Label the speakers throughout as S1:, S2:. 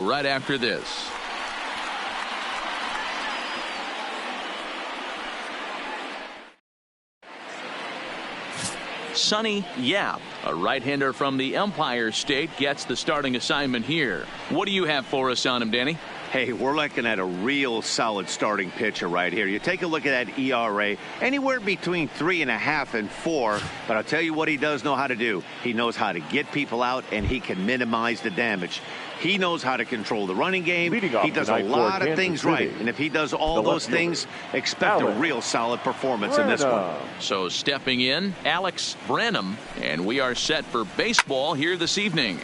S1: right after this. Sonny Yap, a right-hander from the Empire State, gets the starting assignment here. What do you have for us on him, Danny?
S2: Hey, we're looking at a real solid starting pitcher right here. You take a look at that ERA, anywhere between 3.5 and 4. But I'll tell you what he does know how to do. He knows how to get people out, and he can minimize the damage. He knows how to control the running game. He does a lot of things right. And if he does all those things, expect a real solid performance in this one.
S1: So stepping in, Alex Branham, and we are set for baseball here this evening.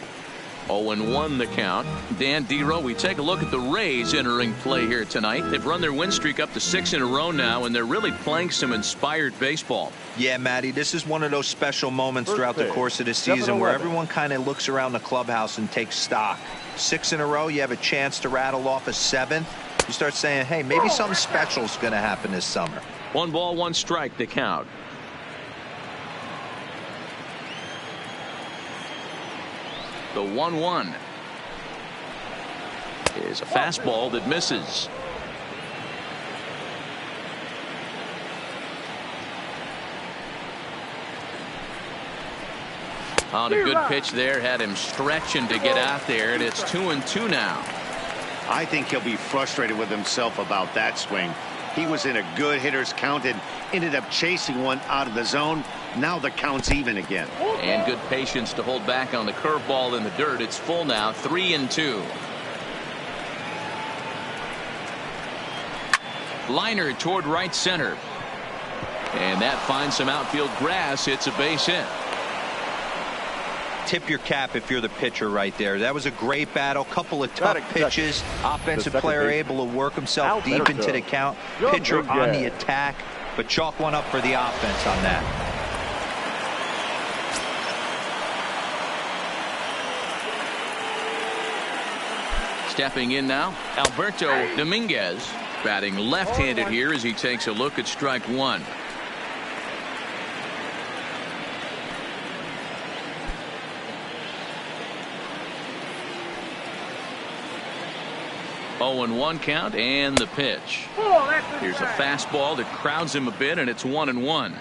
S1: 0-1 the count. Dan Dero, we take a look at the Rays entering play here tonight. They've run their win streak up to 6 in a row now, and they're really playing some inspired baseball.
S3: Yeah, Matty, this is one of those special moments throughout the course of the season where everyone kind of looks around the clubhouse and takes stock. 6 in a row, you have a chance to rattle off a 7th. You start saying, hey, maybe something special is going to happen this summer.
S1: 1 ball, 1 strike to count. The 1-1 is a fastball that misses. On a good pitch there, had him stretching to get out there, and it's 2-2 now.
S2: I think he'll be frustrated with himself about that swing. He was in a good hitter's count and ended up chasing one out of the zone. Now the count's even again.
S1: And good patience to hold back on the curveball in the dirt. It's full now, 3-2. Liner toward right center. And that finds some outfield grass. It's a base hit.
S3: Tip your cap if you're the pitcher right there. That was a great battle. Couple of tough pitches. Offensive player able to work himself deep into the count. Pitcher on the attack. But chalk one up for the offense on that.
S1: Stepping in now, Alberto Dominguez, batting left-handed here as he takes a look at strike 1. Oh, and 1 count, and the pitch. Here's a fastball that crowds him a bit, and it's 1-1.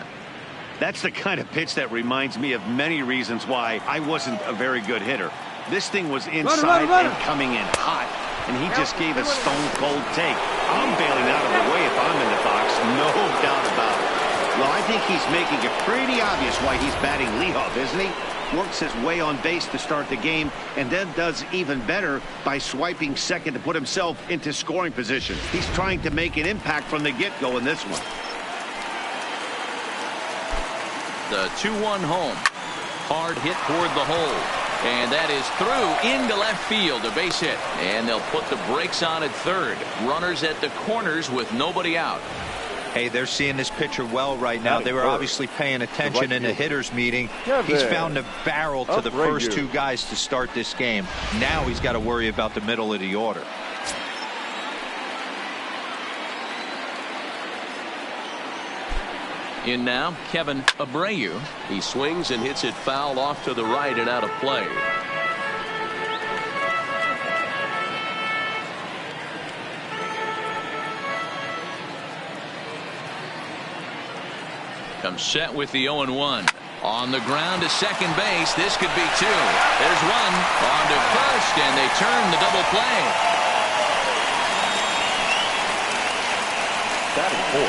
S2: That's the kind of pitch that reminds me of many reasons why I wasn't a very good hitter. This thing was inside and coming in hot, and he just gave a stone-cold take. I'm bailing out of the way if I'm in the box, no doubt about it. Well, I think he's making it pretty obvious why he's batting leadoff, isn't he? Works his way on base to start the game, and then does even better by swiping second to put himself into scoring position. He's trying to make an impact from the get-go in this one.
S1: The 2-1 home. Hard hit toward the hole. And that is through into left field, a base hit. And they'll put the brakes on at third. Runners at the corners with nobody out.
S3: Hey, they're seeing this pitcher well right now. They were obviously paying attention in the hitters meeting. He's found a barrel to the first 2 guys to start this game. Now he's got to worry about the middle of the order.
S1: In now, Kevin Abreu. He swings and hits it foul off to the right and out of play. Comes set with the 0-1. On the ground to second base. This could be 2. There's 1. On to first, and they turn the double play.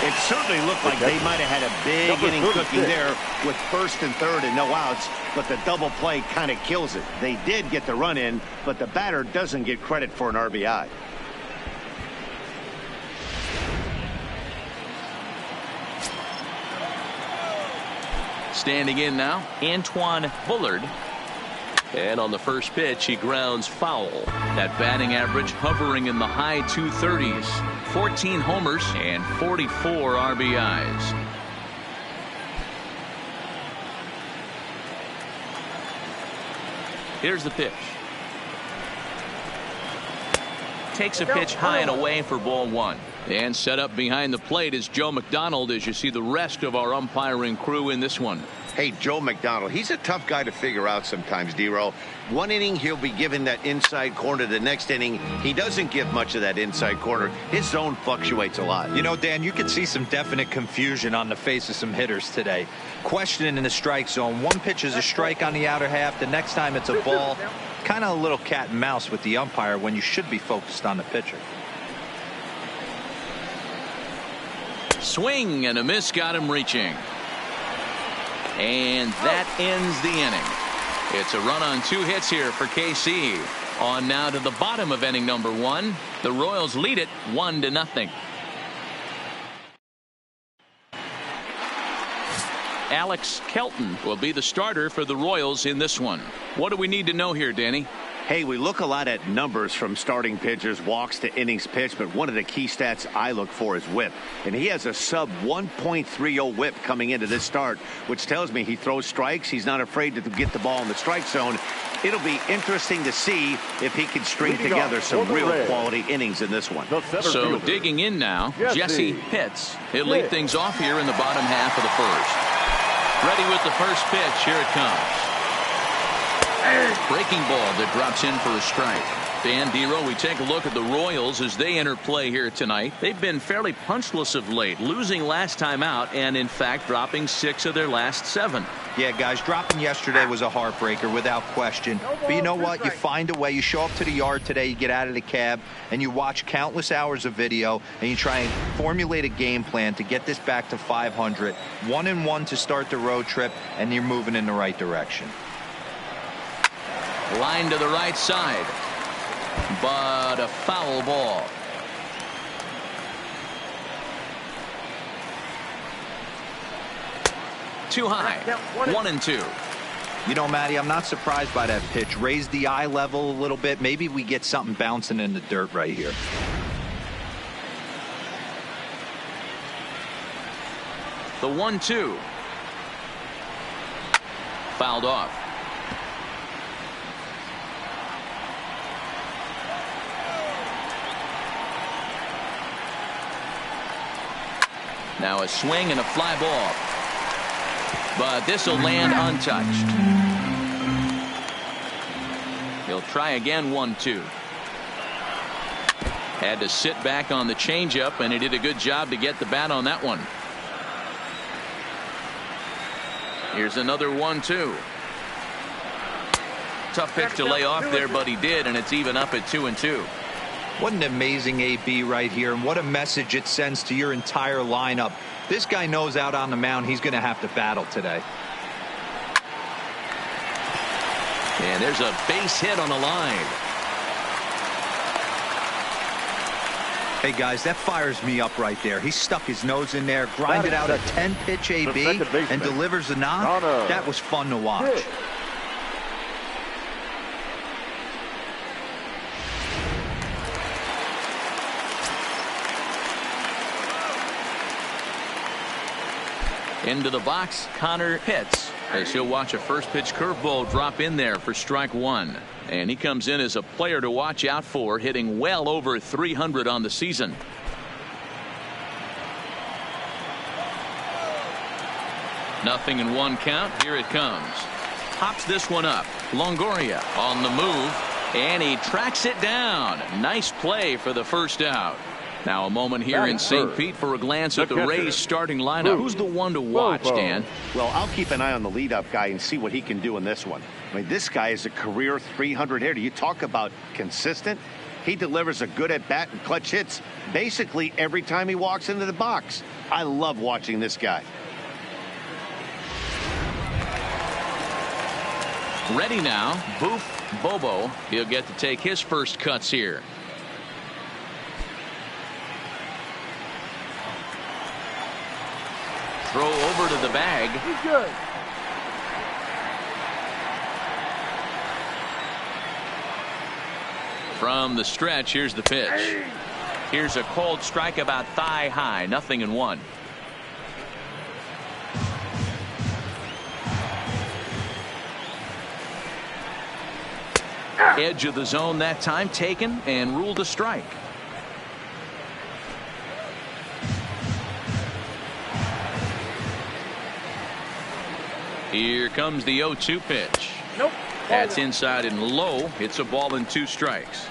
S2: It certainly looked like they might have had a big inning cooking there with first and third and no outs, but the double play kind of kills it. They did get the run in, but the batter doesn't get credit for an RBI.
S1: Standing in now, Antoine Bullard. And on the first pitch, he grounds foul. That batting average hovering in the high 230s. 14 homers and 44 RBIs. Here's the pitch. Takes a pitch high and away for ball 1. And set up behind the plate is Joe McDonald as you see the rest of our umpiring crew in this one.
S2: Hey, Joe McDonald, he's a tough guy to figure out sometimes, D-Row. One inning, he'll be given that inside corner. The next inning, he doesn't give much of that inside corner. His zone fluctuates a lot.
S3: You know, Dan, you could see some definite confusion on the face of some hitters today. Questioning in the strike zone. One pitch is a strike on the outer half. The next time it's a ball. Kind of a little cat and mouse with the umpire when you should be focused on the pitcher.
S1: Swing and a miss, got him reaching. And that ends the inning. It's a run on 2 hits here for KC. On now to the bottom of inning number 1. The Royals lead it 1-0. Alex Kelton will be the starter for the Royals in this one. What do we need to know here, Danny?
S2: Hey, we look a lot at numbers from starting pitchers, walks to innings pitched, but one of the key stats I look for is whip. And he has a sub 1.30 whip coming into this start, which tells me he throws strikes. He's not afraid to get the ball in the strike zone. It'll be interesting to see if he can string together some real quality innings in this one.
S1: So digging in now, Jesse Pitts. He'll lead things off here in the bottom half of the first. Ready with the first pitch. Here it comes. Breaking ball that drops in for a strike. Dan, D-Row, we take a look at the Royals as they enter play here tonight. They've been fairly punchless of late, losing last time out and in fact dropping 6 of their last 7.
S3: Yeah, guys, dropping yesterday was a heartbreaker without question. But you know what? You find a way. You show up to the yard today, you get out of the cab, and you watch countless hours of video, and you try and formulate a game plan to get this back to 500. 1-1 to start the road trip, and you're moving in the right direction.
S1: Line to the right side, but a foul ball. Too high. 1-2.
S3: You know, Matty, I'm not surprised by that pitch. Raise the eye level a little bit. Maybe we get something bouncing in the dirt right here.
S1: The 1-2. Fouled off. Now a swing and a fly ball. But this will land untouched. He'll try again. 1-2. Had to sit back on the changeup, and he did a good job to get the bat on that one. Here's another 1-2. Tough pitch to lay off there, but he did, and it's even up at 2-2.
S3: What an amazing AB right here, and what a message it sends to your entire lineup. This guy knows out on the mound he's going to have to battle today.
S1: And there's a base hit on the line.
S3: Hey, guys, that fires me up right there. He stuck his nose in there, grinded out a 10-pitch AB, and delivers a knock. That was fun to watch.
S1: Into the box, Connor Pitts, as he'll watch a first pitch curveball drop in there for strike 1. And he comes in as a player to watch out for, hitting well over 300 on the season. Nothing in 1 count. Here it comes. Pops this one up. Longoria on the move, and he tracks it down. Nice play for the first out. Now a moment here in St. Pete for a glance at the Rays starting lineup. Who's the one to watch, Dan?
S2: Well, I'll keep an eye on the leadoff guy and see what he can do in this one. I mean, this guy is a career 300 hitter. You talk about consistent. He delivers a good at bat and clutch hits basically every time he walks into the box. I love watching this guy.
S1: Ready now, Boof Bobo. He'll get to take his first cuts here. Throw over to the bag.
S4: He's good.
S1: From the stretch, here's the pitch. Here's a cold strike about thigh high. 0-1. Edge of the zone that time taken and ruled a strike. Here comes the 0-2 pitch.
S4: Nope.
S1: That's inside and low. It's a ball and 2 strikes.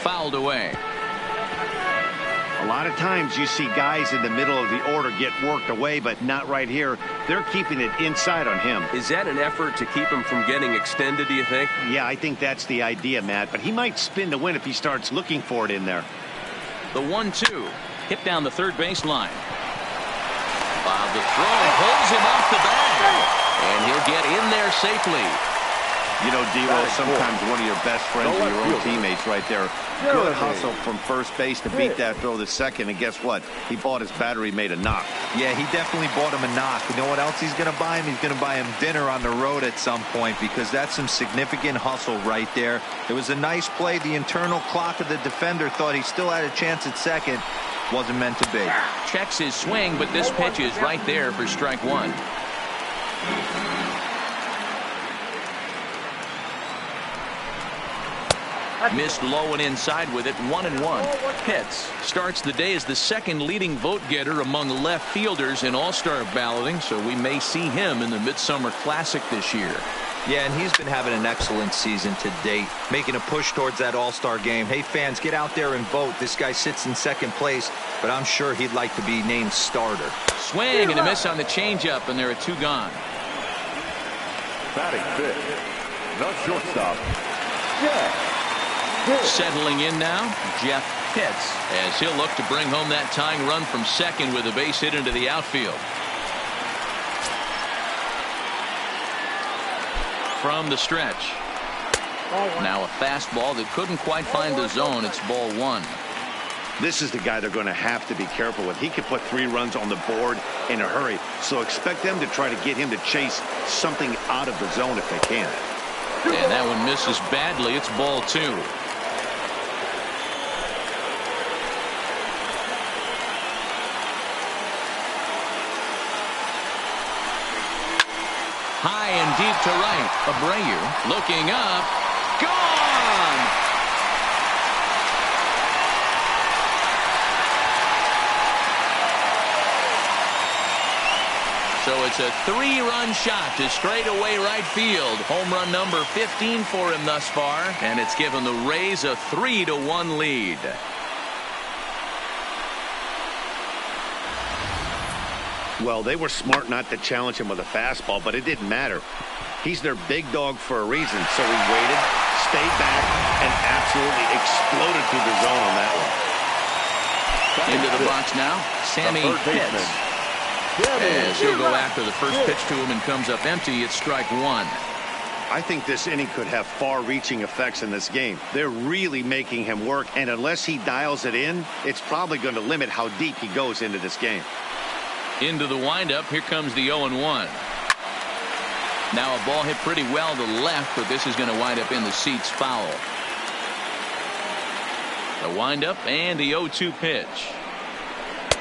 S1: Fouled away.
S2: A lot of times you see guys in the middle of the order get worked away, but not right here. They're keeping it inside on him.
S4: Is that an effort to keep him from getting extended, do you think?
S2: Yeah, I think that's the idea, Matt. But he might spin to win if he starts looking for it in there.
S1: The 1-2. Hit down the third baseline. Bob the throw pulls him off the bag. And he'll get in there safely.
S2: You know, D-Roll, sometimes one of your best friends are your own teammates right there. Good hustle from first base to beat that throw to second. And guess what? He bought his battery made a knock.
S3: Yeah, he definitely bought him a knock. You know what else he's going to buy him? He's going to buy him dinner on the road at some point, because that's some significant hustle right there. It was a nice play. The internal clock of the defender thought he still had a chance at second. Wasn't meant to be.
S1: Checks his swing, but this pitch is right there for strike 1. Missed low and inside with it. 1-1. Pitts starts the day as the second leading vote getter among left fielders in All-Star balloting, so we may see him in the Midsummer Classic this year.
S3: Yeah, and he's been having an excellent season to date, making a push towards that All-Star game. Hey, fans, get out there and vote. This guy sits in second place, but I'm sure he'd like to be named starter.
S1: Swing and a miss on the changeup, and there are 2 gone.
S5: Batting fifth, the shortstop, Jeff.
S1: Settling in now, Jeff Pitts, as he'll look to bring home that tying run from second with a base hit into the outfield. From the stretch. Now a fastball that couldn't quite find the zone. It's ball 1.
S2: This is the guy they're going to have to be careful with. He could put 3 runs on the board in a hurry. So expect them to try to get him to chase something out of the zone if they can.
S1: And that one misses badly. It's ball 2. High and deep to right. Abreu looking up. Gone! So it's a 3-run shot to straightaway right field. Home run number 15 for him thus far, and it's given the Rays a 3-1 lead.
S2: Well, they were smart not to challenge him with a fastball, but it didn't matter. He's their big dog for a reason, so he waited, stayed back, and absolutely exploded through the zone on that one.
S1: Into the box now, Sammy Pitts. As he'll go after the first pitch to him and comes up empty, it's strike 1.
S2: I think this inning could have far-reaching effects in this game. They're really making him work, and unless he dials it in, it's probably going to limit how deep he goes into this game.
S1: Into the windup. Here comes the 0-1. Now a ball hit pretty well to the left, but this is going to wind up in the seats foul. The windup and the 0-2 pitch.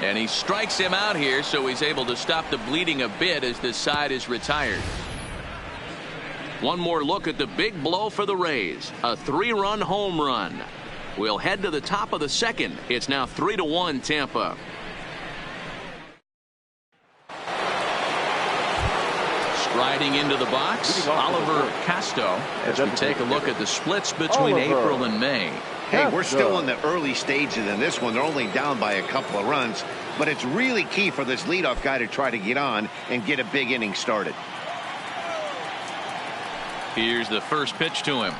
S1: And he strikes him out here, so he's able to stop the bleeding a bit as this side is retired. One more look at the big blow for the Rays. A 3-run home run. We'll head to the top of the second. It's now 3-1 Tampa. Riding into the box, Oliver Casto, as we take a look at the splits between April and May.
S2: Hey, we're still in the early stages in this one. They're only down by a couple of runs, but it's really key for this leadoff guy to try to get on and get a big inning started.
S1: Here's the first pitch to him.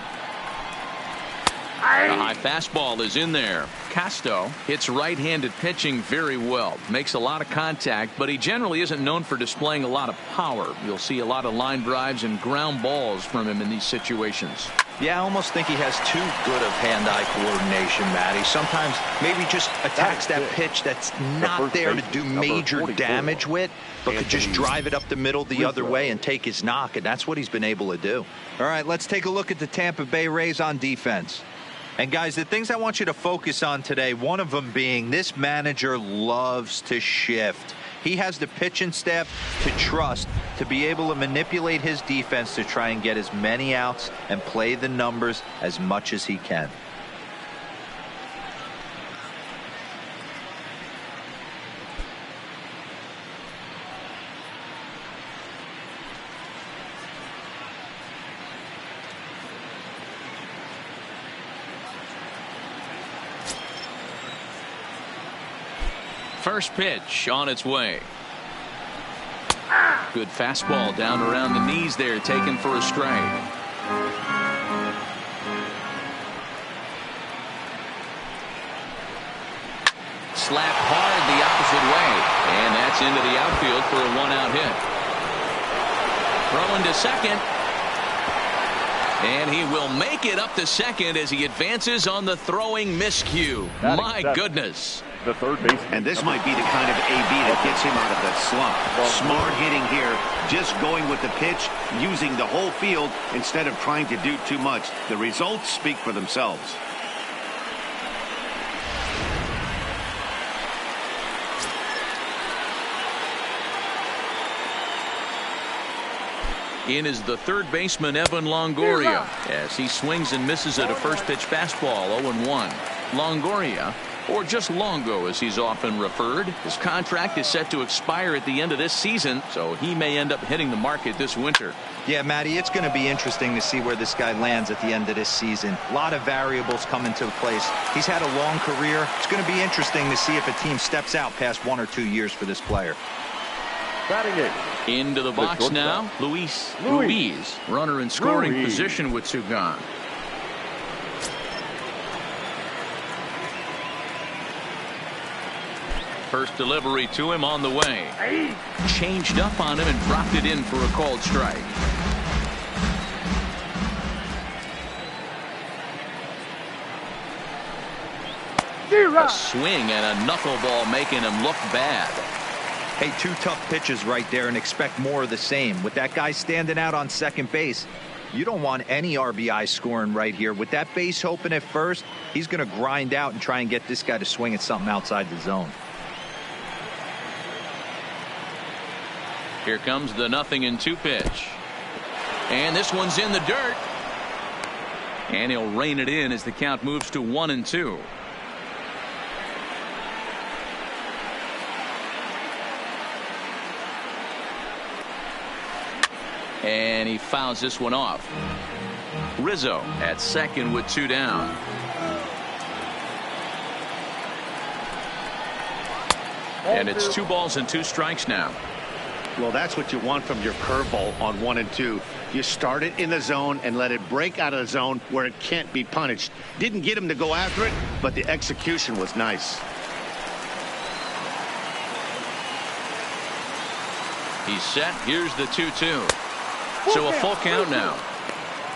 S1: The high fastball is in there. Casto hits right-handed pitching very well. Makes a lot of contact, but he generally isn't known for displaying a lot of power. You'll see a lot of line drives and ground balls from him in these situations.
S3: Yeah, I almost think he has too good of hand-eye coordination, Matty. Sometimes maybe just attacks that pitch that's not there to do major damage with, but could just drive it up the middle the other way and take his knock, and that's what he's been able to do. All right, let's take a look at the Tampa Bay Rays on defense. And guys, the things I want you to focus on today, one of them being this manager loves to shift. He has the pitching staff to trust to be able to manipulate his defense to try and get as many outs and play the numbers as much as he can.
S1: First pitch on its way. Good fastball down around the knees there, taken for a strike. Slapped hard the opposite way, and that's into the outfield for a one-out hit. Throwing to second. And he will make it up to second as he advances on the throwing miscue. My goodness.
S5: The third base.
S2: And this might be the kind of AB that gets him out of that slump. Smart hitting here, just going with the pitch, using the whole field instead of trying to do too much. The results speak for themselves.
S1: In is the third baseman, Evan Longoria, as he swings and misses at a first pitch fastball, 0-1. Longoria, or just Longo as he's often referred, his contract is set to expire at the end of this season, so he may end up hitting the market this winter.
S3: Yeah, Matty, it's going to be interesting to see where this guy lands at the end of this season. A lot of variables come into place. He's had a long career. It's going to be interesting to see if a team steps out past 1 or 2 years for this player.
S5: Batting it.
S1: Into the box now, Luis. Runner in scoring position with two gone. First delivery to him on the way. Changed up on him and dropped it in for a called strike. A swing and a knuckleball making him look bad.
S3: Hey, 2 tough pitches right there, and expect more of the same. With that guy standing out on second base, you don't want any RBI scoring right here. With that base open at first, he's going to grind out and try and get this guy to swing at something outside the zone.
S1: Here comes the 0-2 pitch. And this one's in the dirt. And he'll rein it in as the count moves to 1-2. And he fouls this one off. Rizzo at second with 2 down. And it's 2 balls and 2 strikes now.
S2: Well, that's what you want from your curveball on 1 and 2. You start it in the zone and let it break out of the zone where it can't be punished. Didn't get him to go after it, but the execution was nice.
S1: He's set. Here's the 2-2. So a full count now.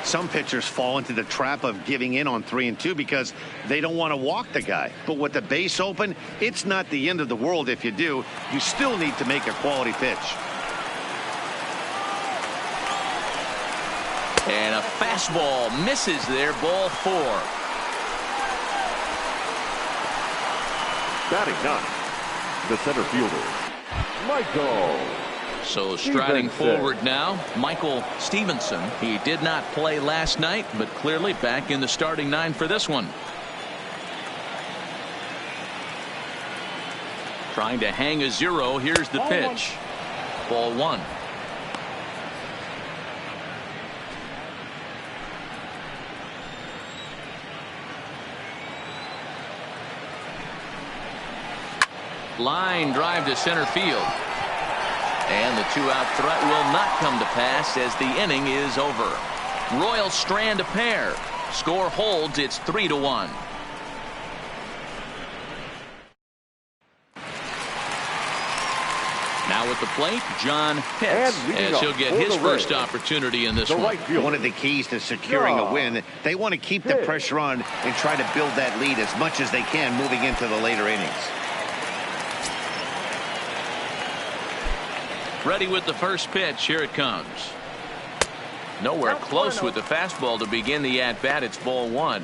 S2: Some pitchers fall into the trap of giving in on 3 and 2 because they don't want to walk the guy. But with the base open, it's not the end of the world if you do. You still need to make a quality pitch.
S1: And a fastball misses there, ball 4.
S5: Batting 9, the center fielder, Michael.
S1: So striding forward now, Michael Stevenson. He did not play last night, but clearly back in the starting 9 for this one. Trying to hang a 0. Here's the pitch. Ball 1. Line drive to center field. And the 2-out threat will not come to pass as the inning is over. Royals strand a pair. Score holds. It's 3-1. Now at the plate, John Pitts, as he'll get his first opportunity in this one.
S2: One of the keys to securing a win, they want to keep the pressure on and try to build that lead as much as they can moving into the later innings.
S1: Ready with the first pitch. Here it comes. Nowhere close with the fastball to begin the at-bat. It's ball 1.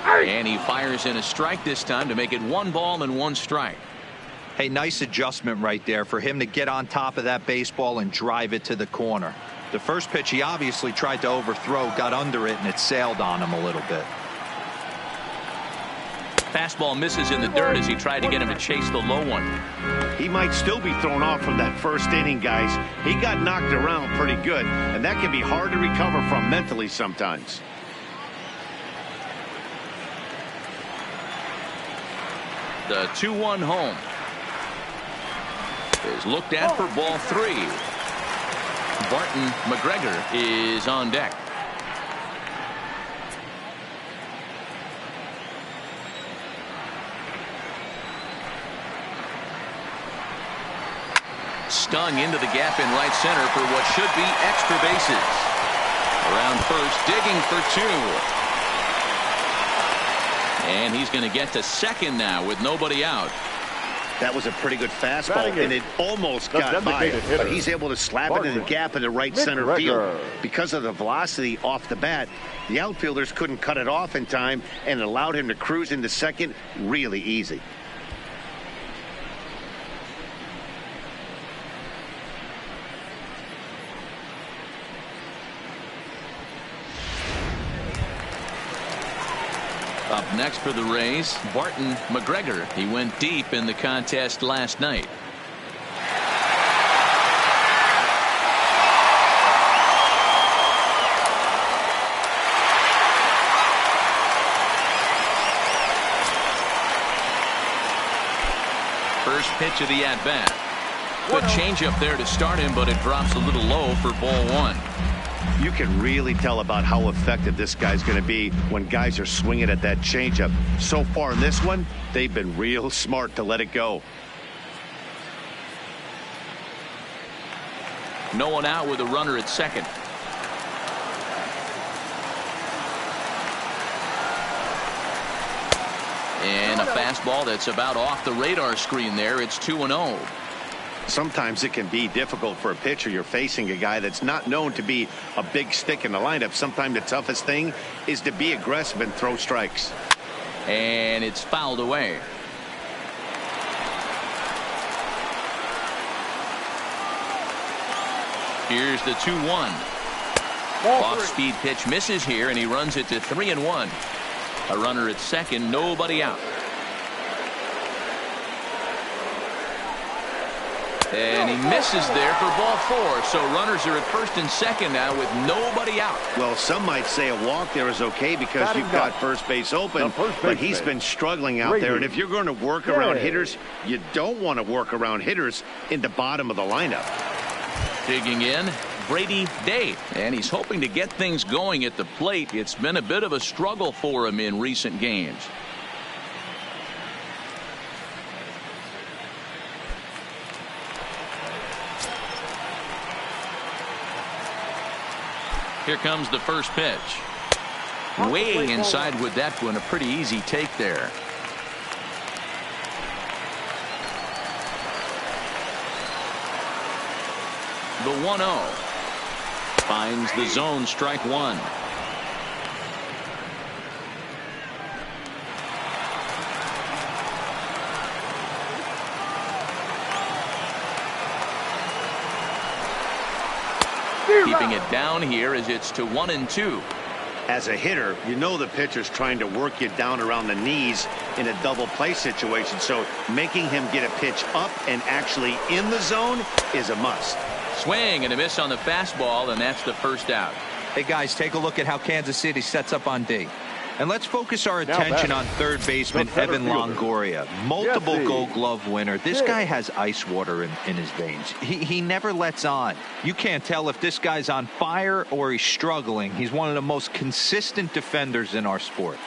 S1: And he fires in a strike this time to make it 1 ball and 1 strike.
S3: Hey, nice adjustment right there for him to get on top of that baseball and drive it to the corner. The first pitch he obviously tried to overthrow, got under it, and it sailed on him a little bit.
S1: Fastball misses in the dirt as he tried to get him to chase the low one.
S2: He might still be thrown off from that first inning, guys. He got knocked around pretty good, and that can be hard to recover from mentally sometimes.
S1: The 2-1 home is looked at for ball 3. Barton McGregor is on deck. Stung into the gap in right center for what should be extra bases. Around first, digging for 2. And he's going to get to second now with nobody out.
S2: That was a pretty good fastball, and it almost got by him, but he's able to slap it in the gap in the right center field. Because of the velocity off the bat, the outfielders couldn't cut it off in time, and it allowed him to cruise into second really easy.
S1: Up next for the Rays, Barton McGregor. He went deep in the contest last night. First pitch of the at-bat. Good changeup there to start him, but it drops a little low for ball 1.
S2: You can really tell about how effective this guy's going to be when guys are swinging at that changeup. So far in this one, they've been real smart to let it go.
S1: No one out with a runner at second. And a fastball that's about off the radar screen there. It's 2-0.
S2: Sometimes it can be difficult for a pitcher. You're facing a guy that's not known to be a big stick in the lineup. Sometimes the toughest thing is to be aggressive and throw strikes.
S1: And it's fouled away. Here's the 2-1. Off-speed pitch misses here, and he runs it to 3-1. A runner at second, nobody out. And he misses there for ball 4. So runners are at first and second now with nobody out.
S2: Well, some might say a walk there is okay because you've got first base open, but he's been struggling out there. And if you're going to work around hitters, you don't want to work around hitters in the bottom of the lineup.
S1: Digging in, Brady Day. And he's hoping to get things going at the plate. It's been a bit of a struggle for him in recent games. Here comes the first pitch. Way inside with that one. A pretty easy take there. The 1-0. Finds the zone, strike 1. Keeping it down here as it's to 1-2.
S2: As a hitter, you know the pitcher's trying to work you down around the knees in a double play situation. So making him get a pitch up and actually in the zone is a must.
S1: Swing and a miss on the fastball, and that's the first out.
S3: Hey, guys, take a look at how Kansas City sets up on D. And let's focus our attention on third baseman Evan Longoria. Multiple Gold Glove winner. This guy has ice water in his veins. He never lets on. You can't tell if this guy's on fire or he's struggling. He's one of the most consistent defenders in our sport.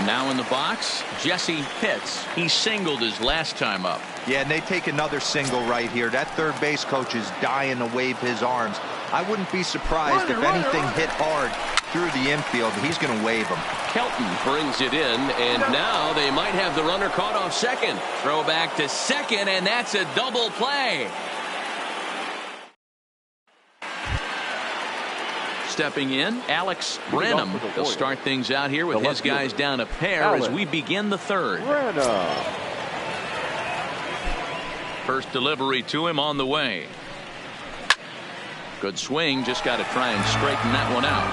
S1: Now in the box, Jesse Pitts. He singled his last time up.
S3: Yeah, and they take another single right here. That third base coach is dying to wave his arms. I wouldn't be surprised if anything hit hard through the infield. He's going to wave them.
S4: Kelton brings it in, and now they might have the runner caught off second. Throw back to second, and that's a double play.
S1: stepping in, Alex Branham. He'll start things out here with his guys down a pair as we begin the third. First delivery to him on the way. Good swing, just got to try and straighten that one out.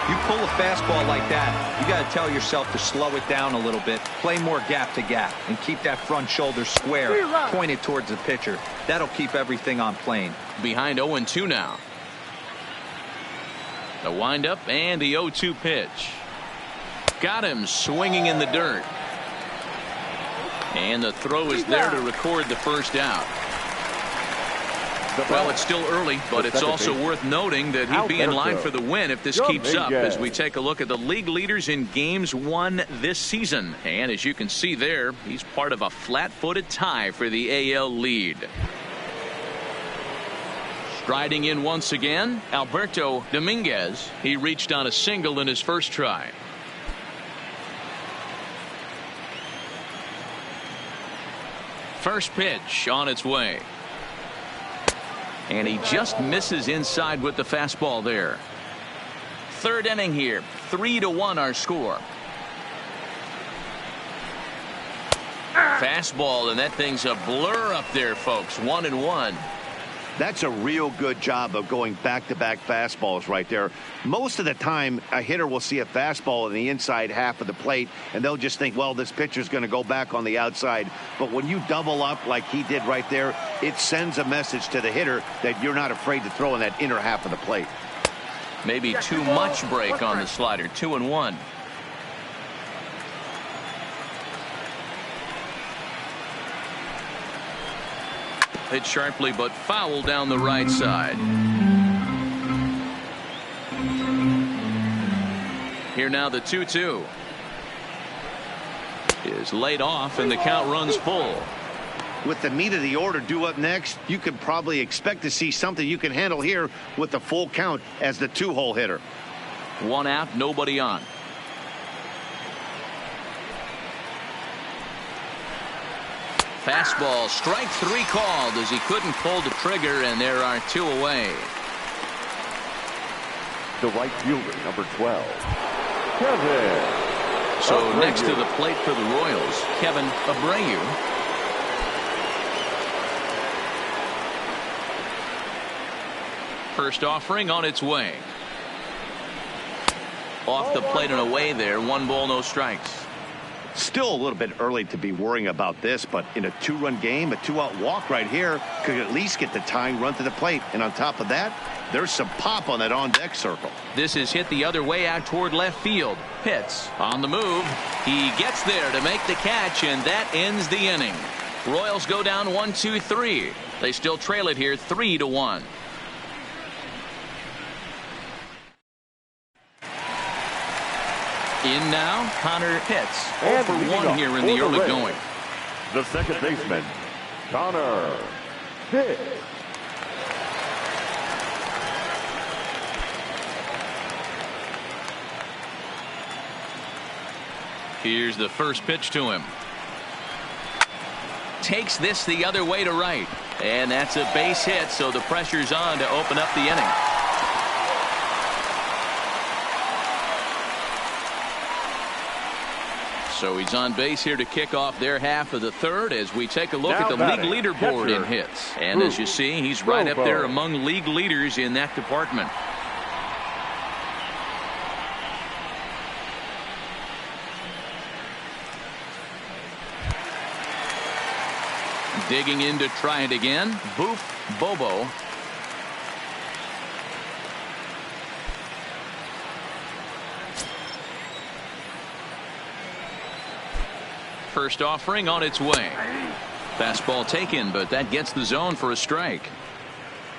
S3: You pull a fastball like that, you got to tell yourself to slow it down a little bit, play more gap to gap, and keep that front shoulder square, pointed towards the pitcher. That'll keep everything on plane.
S1: Behind 0-2 now. The windup and the 0-2 pitch. Got him swinging in the dirt. And the throw is there to record the first out. Well, it's still early, but it's also worth noting that he'd be in line for the win if this keeps up as we take a look at the league leaders in games won this season. And as you can see there, he's part of a flat-footed tie for the AL lead. Striding in once again, Alberto Dominguez. He reached on a single in his first try. First pitch on its way. And he just misses inside with the fastball there. Third inning here. 3-1 our score. Fastball, and that thing's a blur up there, folks. 1-1.
S2: That's a real good job of going back-to-back fastballs right there. Most of the time, a hitter will see a fastball in the inside half of the plate, and they'll just think, well, this pitcher's going to go back on the outside. But when you double up like he did right there, it sends a message to the hitter that you're not afraid to throw in that inner half of the plate.
S1: Maybe too much break on the slider. 2-1. Hit sharply but foul down the right side. Here now the 2-2 is laid off and the count runs full.
S2: With the meat of the order due up next, you could probably expect to see something you can handle here with the full count as the 2-hole hitter.
S1: One out, nobody on. Fastball, strike 3 called as he couldn't pull the trigger, and there are 2 away.
S5: The right fielder, number 12, Kevin.
S1: So next to the plate for the Royals, Kevin Abreu. First offering on its way. Off the plate and away there. 1 ball, no strikes.
S2: Still a little bit early to be worrying about this, but in a 2-run game, a 2-out walk right here could at least get the tying run to the plate. And on top of that, there's some pop on that on-deck circle.
S1: This is hit the other way out toward left field. Pitts on the move. He gets there to make the catch, and that ends the inning. Royals go down 1-2-3. They still trail it here 3-1. In now, Connor Pitts. 0-for-1 here in the early going.
S5: The second baseman, Connor Pitts.
S1: Here's the first pitch to him. Takes this the other way to right. And that's a base hit, so the pressure's on to open up the inning. So he's on base here to kick off their half of the third as we take a look at the league leaderboard in hits. And as you see, he's right up there among league leaders in that department. Digging in to try it again, Boof Bobo. First offering on its way. Fastball taken, but that gets the zone for a strike.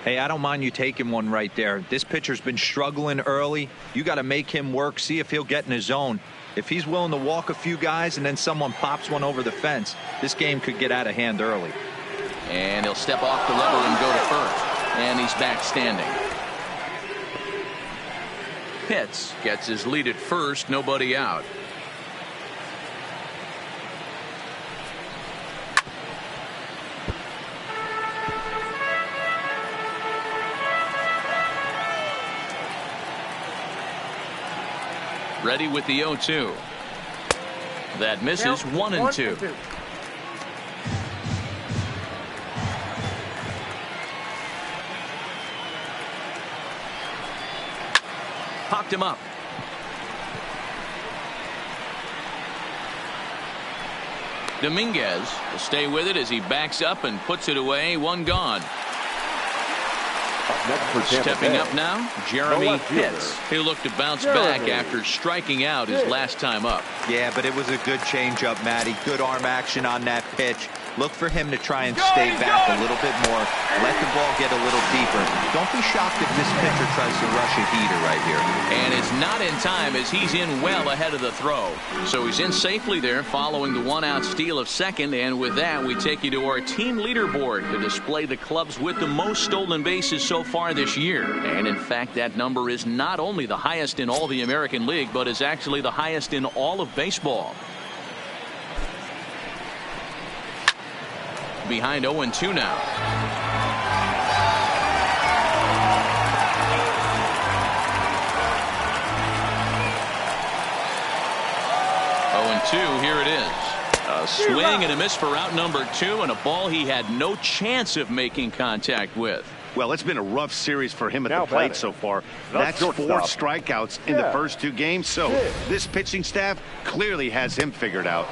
S3: Hey, I don't mind you taking one right there. This pitcher's been struggling early. You got to make him work, see if he'll get in his zone. If he's willing to walk a few guys and then someone pops one over the fence, this game could get out of hand early.
S1: And he'll step off the lever and go to first. And he's back standing. Pitts gets his lead at first, nobody out. Ready with the 0-2. That misses 1-2. Popped him up. Dominguez will stay with it as he backs up and puts it away. One gone. Stepping up now, Jeremy Pitts. He looked to bounce back after striking out his last time up.
S3: Yeah, but it was a good changeup, Matty. Good arm action on that pitch. Look for him to try and stay back a little bit more. Let the ball get a little deeper. Don't be shocked if this pitcher tries to rush a heater right here.
S1: And it's not in time as he's in well ahead of the throw. So he's in safely there following the one-out steal of second. And with that, we take you to our team leaderboard to display the clubs with the most stolen bases so far this year. And in fact, that number is not only the highest in all the American League, but is actually the highest in all of baseball. Behind 0-2 now. Here it is. A swing and a miss for out number 2, and a ball he had no chance of making contact with.
S2: Well, it's been a rough series for him at the plate so far. That's 4 strikeouts in the first 2 games, so this pitching staff clearly has him figured out.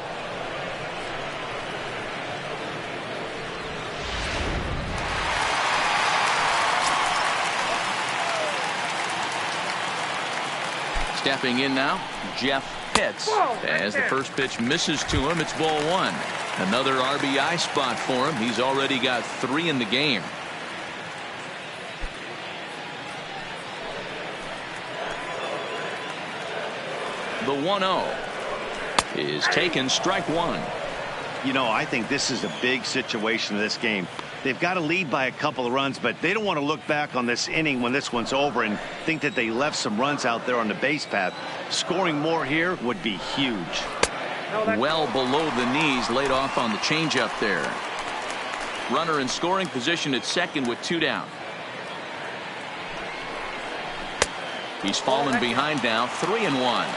S1: Stepping in now, Jeff Pitts. As the first pitch misses to him, it's ball 1. Another RBI spot for him. He's already got 3 in the game. The 1-0 is taken, strike 1.
S2: You know, I think this is a big situation in this game. They've got to lead by a couple of runs, but they don't want to look back on this inning when this one's over and think that they left some runs out there on the base path. Scoring more here would be huge.
S1: Well below the knees, laid off on the changeup there. Runner in scoring position at second with 2 down. He's fallen behind now, 3-1.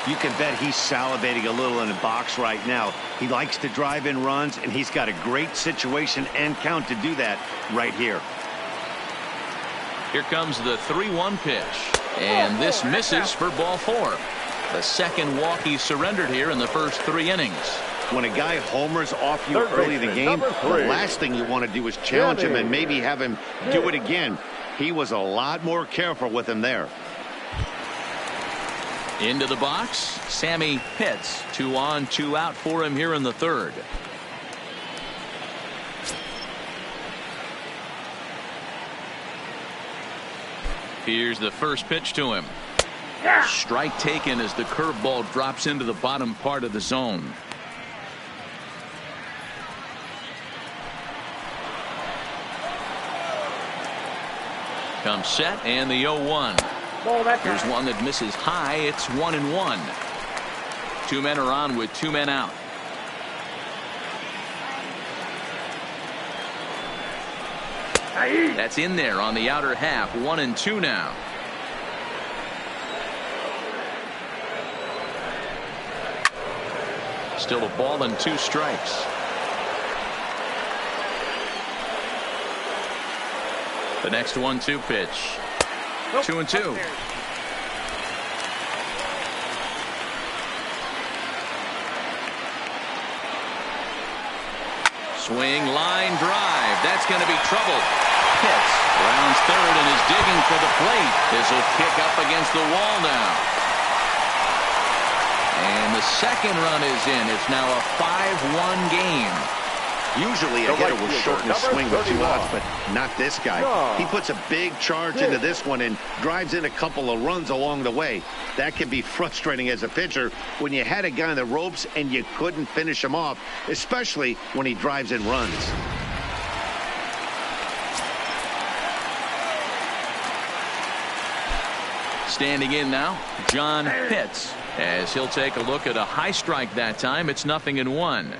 S2: You can bet he's salivating a little in the box right now. He likes to drive in runs, and he's got a great situation and count to do that right here.
S1: Here comes the 3-1 pitch, and this misses for ball 4. The second walk he surrendered here in the first 3 innings.
S2: When a guy homers off you early in the game, the last thing you want to do is challenge him and maybe have him do it again. He was a lot more careful with him there.
S1: Into the box, Sammy Pitts. 2 on, 2 out for him here in the 3rd. Here's the first pitch to him. Strike taken as the curveball drops into the bottom part of the zone. Comes set, and the 0-1. Here's one that misses high. It's 1-1. 2 men are on with 2 men out. That's in there on the outer half. 1-2 now. Still a ball and 2 strikes. The next 1-2 pitch. 2-2. Swing, line drive. That's going to be trouble. Pitts rounds third and is digging for the plate. This will kick up against the wall now. And the second run is in. It's now a 5-1 game.
S2: Usually a hitter will shorten his swing with 2 outs, but not this guy. He puts a big charge into this one and drives in a couple of runs along the way. That can be frustrating as a pitcher when you had a guy on the ropes and you couldn't finish him off, especially when he drives in runs.
S1: Standing in now, John Pitts, as he'll take a look at a high strike that time. It's 0-1.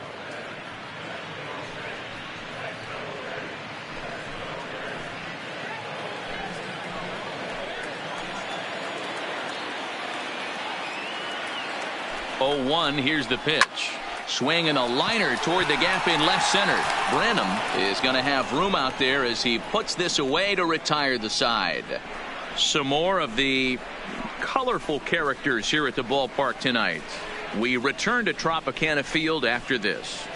S1: 0-1. Here's the pitch. Swinging a liner toward the gap in left center. Branham is going to have room out there as he puts this away to retire the side. Some more of the colorful characters here at the ballpark tonight. We return to Tropicana Field after this.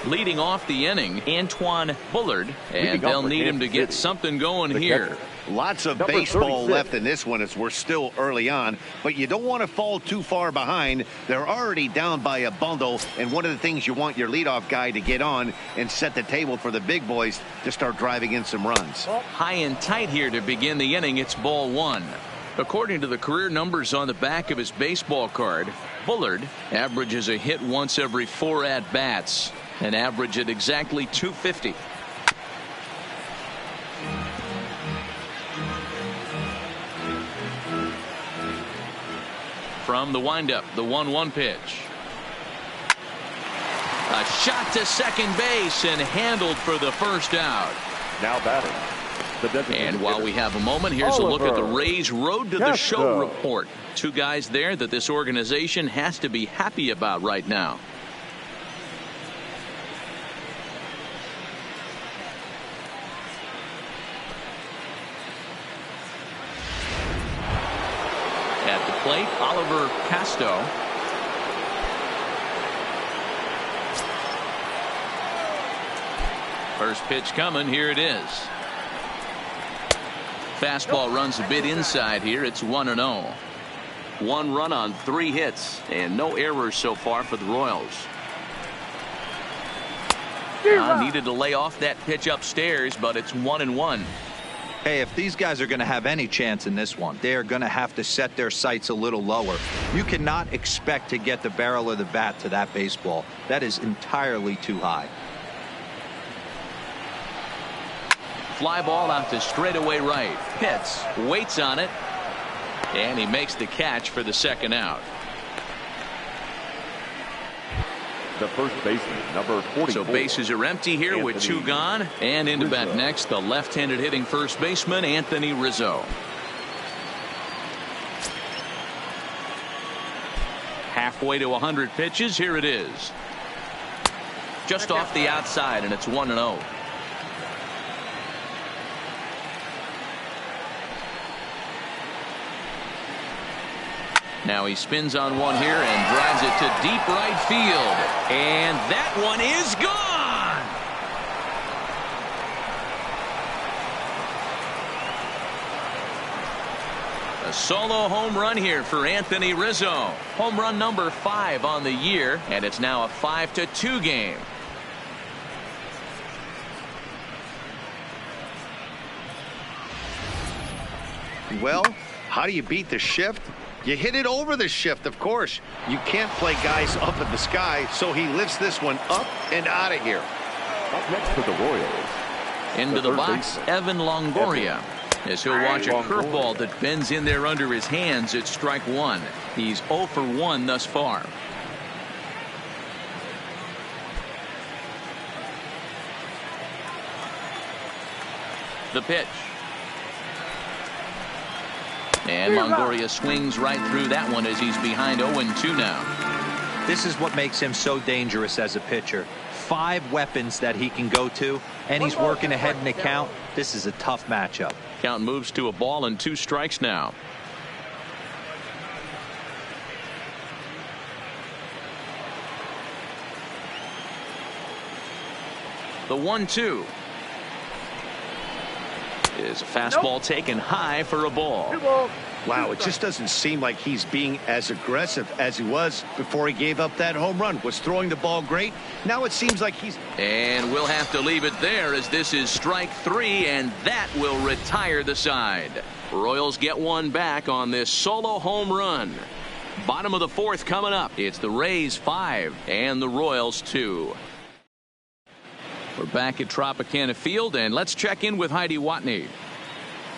S1: Leading off the inning, Antoine Bullard, and they'll need him to get something going here.
S2: Lots of baseball left in this one as we're still early on, but you don't want to fall too far behind. They're already down by a bundle, and one of the things you want your leadoff guy to get on and set the table for the big boys to start driving in some runs.
S1: High and tight here to begin the inning. It's ball one. According to the career numbers on the back of his baseball card, Bullard averages a hit once every 4 at-bats. An average at exactly 250. From the windup, the 1-1 pitch. A shot to second base and handled for the first out.
S5: Now batting.
S1: And while we have a moment, here's a look at the Rays Road to the Show report. 2 guys there that this organization has to be happy about right now. At the plate, Oliver Casto. First pitch coming. Here it is. Fastball runs a bit inside here. It's 1-0. 1 run on 3 hits and no errors so far for the Royals. Needed to lay off that pitch upstairs, but it's 1-1.
S3: Hey, if these guys are going to have any chance in this one, they are going to have to set their sights a little lower. You cannot expect to get the barrel of the bat to that baseball. That is entirely too high.
S1: Fly ball out to straightaway right. Pitts waits on it, and he makes the catch for the second out.
S5: The first baseman, number 44.
S1: So bases are empty here with 2 gone. And into bat next, the left-handed hitting first baseman, Anthony Rizzo. Halfway to 100 pitches. Here it is. Just off the outside, and it's 1-0. Now he spins on one here and drives it to deep right field. And that one is gone. A solo home run here for Anthony Rizzo. Home run number 5 on the year, and it's now a 5-2 game.
S2: Well, how do you beat the shift? You hit it over the shift, of course. You can't play guys up in the sky, so he lifts this one up and out of here.
S5: Up next for the Royals.
S1: Into the box, Evan Longoria, as he'll watch a curveball that bends in there under his hands at strike 1. He's 0 for 1 thus far. The pitch. And Longoria swings right through that one as he's behind 0-2 now.
S3: This is what makes him so dangerous as a pitcher. 5 weapons that he can go to, and he's working ahead in the count. This is a tough matchup.
S1: Count moves to a ball and 2 strikes now. The 1-2 is a fastball taken high for a ball.
S2: Wow, it just doesn't seem like he's being as aggressive as he was before he gave up that home run. Was throwing the ball great. Now it seems like he's...
S1: And we'll have to leave it there as this is strike 3, and that will retire the side. Royals get one back on this solo home run. Bottom of the 4th coming up. It's the Rays 5 and the Royals 2. We're back at Tropicana Field, and let's check in with Heidi Watney.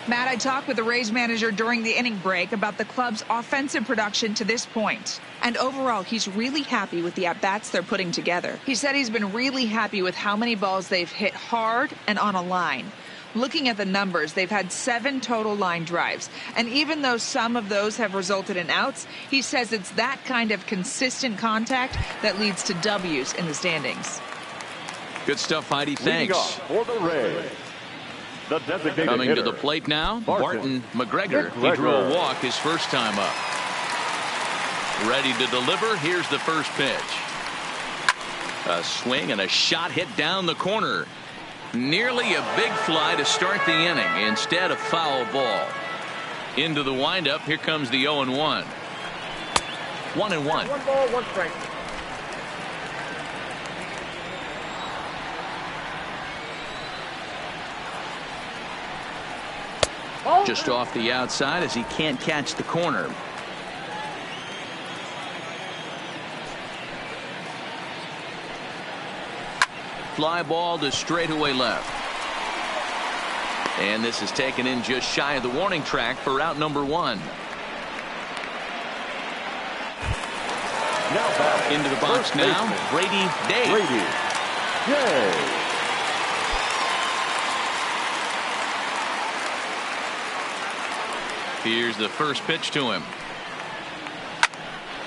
S6: Matt, I talked with the Rays manager during the inning break about the club's offensive production to this point. And overall, he's really happy with the at-bats they're putting together. He said he's been really happy with how many balls they've hit hard and on a line. Looking at the numbers, they've had 7 total line drives. And even though some of those have resulted in outs, he says it's that kind of consistent contact that leads to W's in the standings.
S1: Good stuff, Heidi. Thanks.
S5: For the Rays, the designated
S1: Coming
S5: hitter,
S1: to the plate now,
S5: Barton
S1: McGregor. He drew a walk his first time up. Ready to deliver. Here's the first pitch. A swing and a shot hit down the corner. Nearly a big fly to start the inning. Instead, a foul ball. Into the windup. Here comes the 0-1. 1-1.
S7: 1 ball, 1 strike.
S1: Just off the outside as he can't catch the corner. Fly ball to straightaway left. And this is taken in just shy of the warning track for out number 1.
S5: now back
S1: Into the box now, Brady Day.
S5: Brady Day.
S1: Here's the first pitch to him.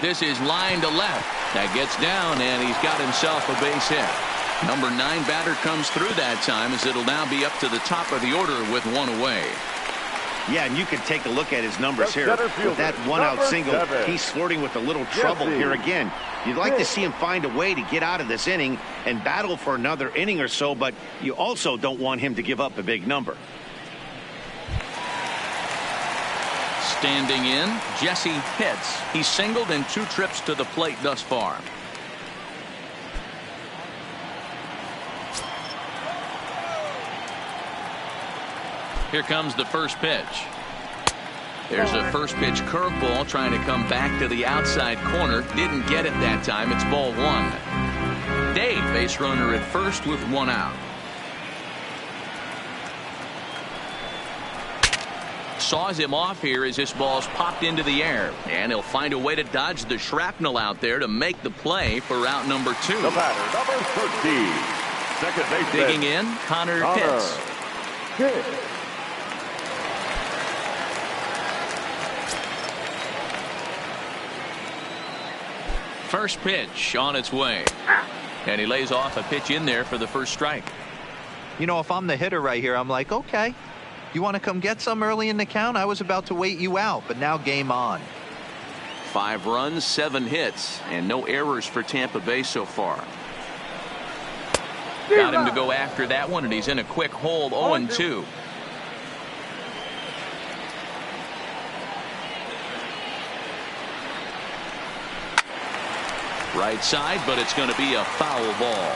S1: This is line to left. That gets down, and he's got himself a base hit. Number 9 batter comes through that time, as it'll now be up to the top of the order with 1 away.
S2: Yeah, and you can take a look at his numbers
S5: The
S2: here.
S5: center fielder,
S2: With that 1-out
S5: number
S2: single,
S5: 7.
S2: he's flirting with a little trouble
S5: Jesse
S2: here again. You'd like to
S5: Pitt.
S2: see him find a way to get out of this inning and battle for another inning or so, but you also don't want him to give up a big number.
S1: Standing in, Jesse Pitts. He's singled in 2 trips to the plate thus far. Here comes the first pitch. There's a first pitch curveball trying to come back to the outside corner. Didn't get it that time. It's ball 1. Dave, base runner at first with 1 out. Saws him off here as this ball's popped into the air. And he'll find a way to dodge the shrapnel out there to make the play for out number 2.
S5: The batter, number 13, second baseman.
S1: Digging in, Connor Pitts.
S5: Pitts.
S1: First pitch on its way. And he lays off a pitch in there for the first strike.
S3: You know, if I'm the hitter right here, I'm like, okay, you want to come get some early in the count? I was about to wait you out, but now game on.
S1: 5 runs, 7 hits, and no errors for Tampa Bay so far. Got him to go after that one, and he's in a quick hold, 0-2. Right side, but it's going to be a foul ball.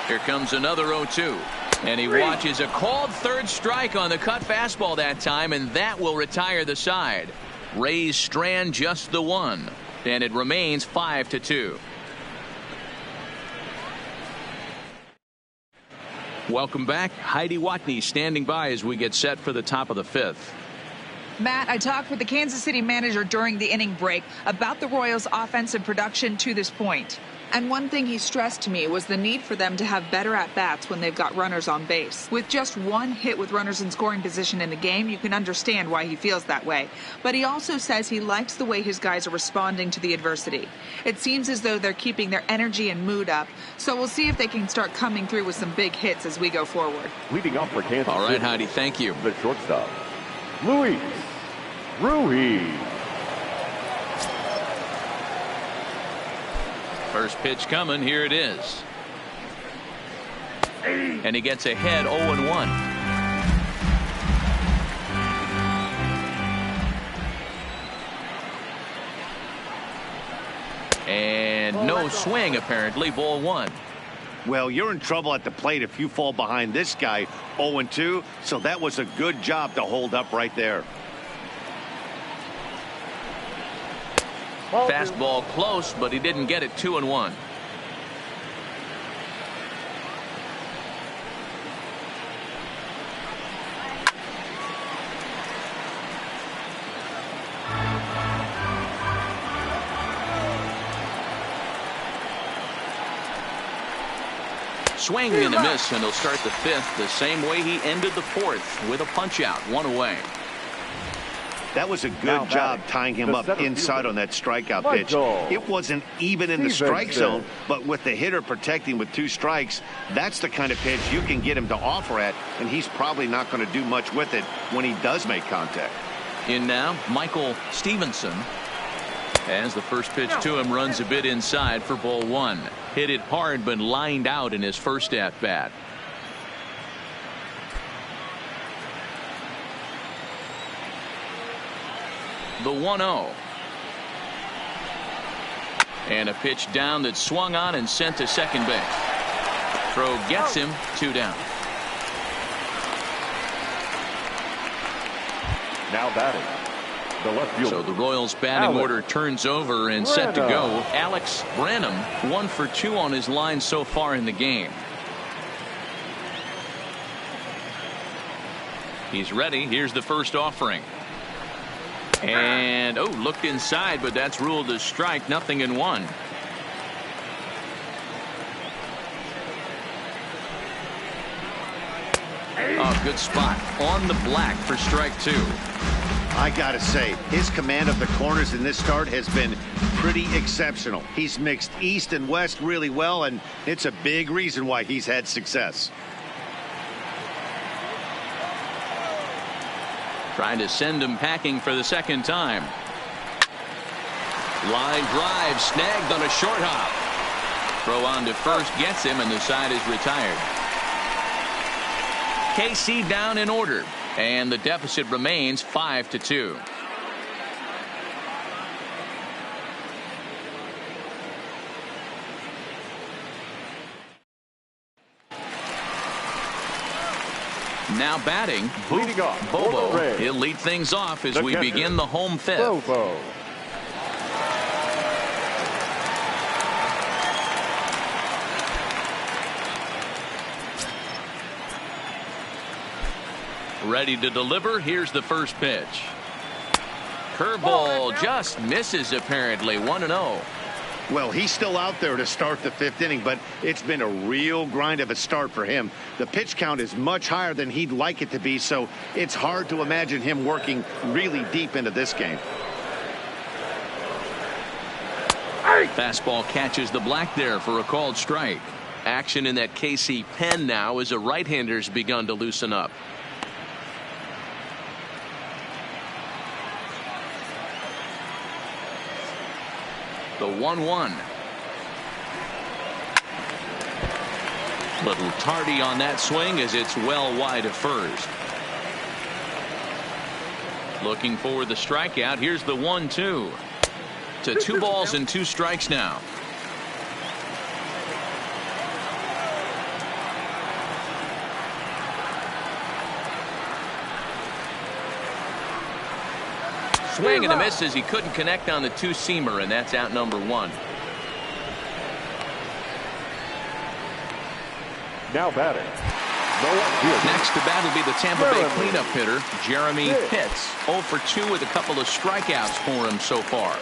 S1: Here comes another 0-2. And he watches a called third strike on the cut fastball that time, and that will retire the side. Rays strand just the 1, and it remains 5-2. Welcome back. Heidi Watney standing by as we get set for the top of the 5th.
S6: Matt, I talked with the Kansas City manager during the inning break about the Royals' offensive production to this point. And one thing he stressed to me was the need for them to have better at-bats when they've got runners on base. With just 1 hit with runners in scoring position in the game, you can understand why he feels that way. But he also says he likes the way his guys are responding to the adversity. It seems as though they're keeping their energy and mood up, so we'll see if they can start coming through with some big hits as we go forward.
S5: Leading off for Kansas
S1: All right,
S5: City,
S1: Heidi, thank you.
S5: the shortstop, Luis Ruiz.
S1: First pitch coming. Here it is. And he gets ahead 0-1. And no swing, apparently. Ball 1.
S2: Well, you're in trouble at the plate if you fall behind this guy 0-2, so that was a good job to hold up right there.
S1: Fastball close, but he didn't get it. 2-1. swing and a miss, and he'll start the fifth the same way he ended the fourth, with a punch out, one away.
S2: That was a good job tying him up inside on that strikeout pitch. It wasn't even in the strike zone, but with the hitter protecting with 2 strikes, that's the kind of pitch you can get him to offer at, and he's probably not going to do much with it when he does make contact.
S1: In now, Michael Stevenson. As the first pitch to him runs a bit inside for ball 1. Hit it hard, but lined out in his first at-bat. The 1-0. And a pitch down that swung on and sent to second base. Throw gets him, 2 down.
S5: Now batting, the left fielder.
S1: So the Royals batting order turns over and set to go. Alex Branham, 1 for 2 on his line so far in the game. He's ready. Here's the first offering. And looked inside, but that's ruled a strike. 0-1. Oh, good spot on the black for strike 2.
S2: I gotta say, his command of the corners in this start has been pretty exceptional. He's mixed east and west really well, and it's a big reason why he's had success.
S1: Trying to send him packing for the second time. Line drive snagged on a short hop. Throw on to first gets him, and the side is retired. KC down in order, and the deficit remains 5-2. Now batting, Bobo. He'll lead things off as we begin the home fifth.
S5: Bobo.
S1: Ready to deliver. Here's the first pitch. Curveball just misses apparently. 1-0.
S2: Well, he's still out there to start the 5th inning, but it's been a real grind of a start for him. The pitch count is much higher than he'd like it to be, so it's hard to imagine him working really deep into this game.
S1: Fastball catches the black there for a called strike. Action in that KC pen now as a right-hander's begun to loosen up. The 1-1. Little tardy on that swing as it's well wide of first. Looking for the strikeout. Here's the 1-2. To 2 balls and 2 strikes now. Swing and a miss as he couldn't connect on the 2-seamer, and that's out number 1.
S5: Now batting,
S1: Next to bat will be the Tampa Bay cleanup hitter, Jeremy Pitts. 0 for 2 with a couple of strikeouts for him so far.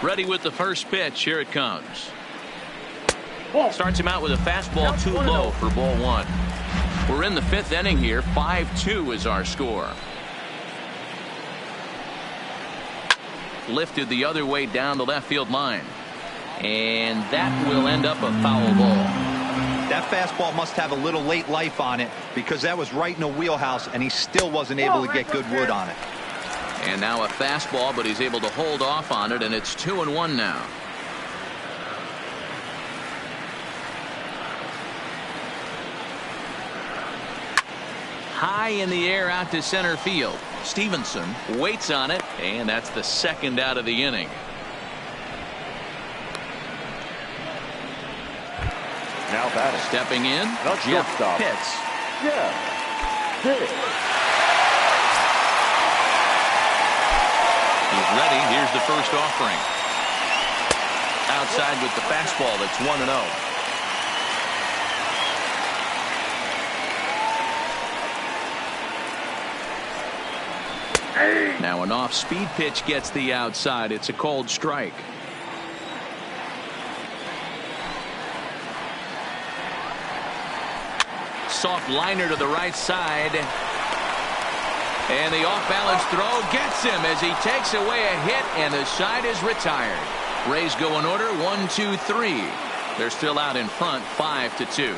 S1: Ready with the first pitch. Here it comes. Starts him out with a fastball too low for ball 1. We're in the 5th inning here. 5-2 is our score. Lifted the other way down the left field line, and that will end up a foul ball.
S3: That fastball must have a little late life on it, because that was right in the wheelhouse and he still wasn't able to get good wood on it.
S1: And now a fastball, but he's able to hold off on it, and it's 2-1 now. High in the air out to center field. Stevenson waits on it, and that's the second out of the inning.
S5: now batting.
S1: Stepping in,
S5: Jeff
S1: Pitts. He's ready. Here's the first offering. Outside with the fastball. That's 1-0. Now an off-speed pitch gets the outside. It's a called strike. soft liner to the right side. And the off-balance throw gets him as he takes away a hit, and the side is retired. Rays go in order 1-2-3. They're still out in front 5-2.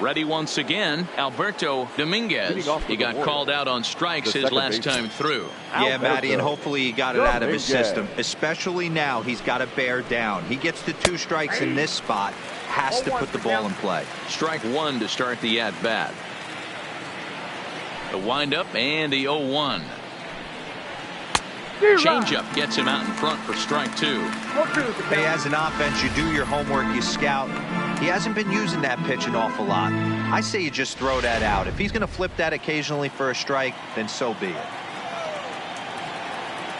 S1: Ready once again, Alberto Dominguez. He got called out on strikes his last time through.
S3: Yeah, Matty, and hopefully he got it out of his system. Especially now, he's got to bear down. He gets to 2 strikes in this spot, has to put the ball in play.
S1: Strike 1 to start the at-bat. The windup and the 0-1. Changeup gets him out in front for strike 2.
S3: Hey, as an offense, you do your homework, you scout. He hasn't been using that pitch an awful lot. I say you just throw that out. If he's going to flip that occasionally for a strike, then so be it.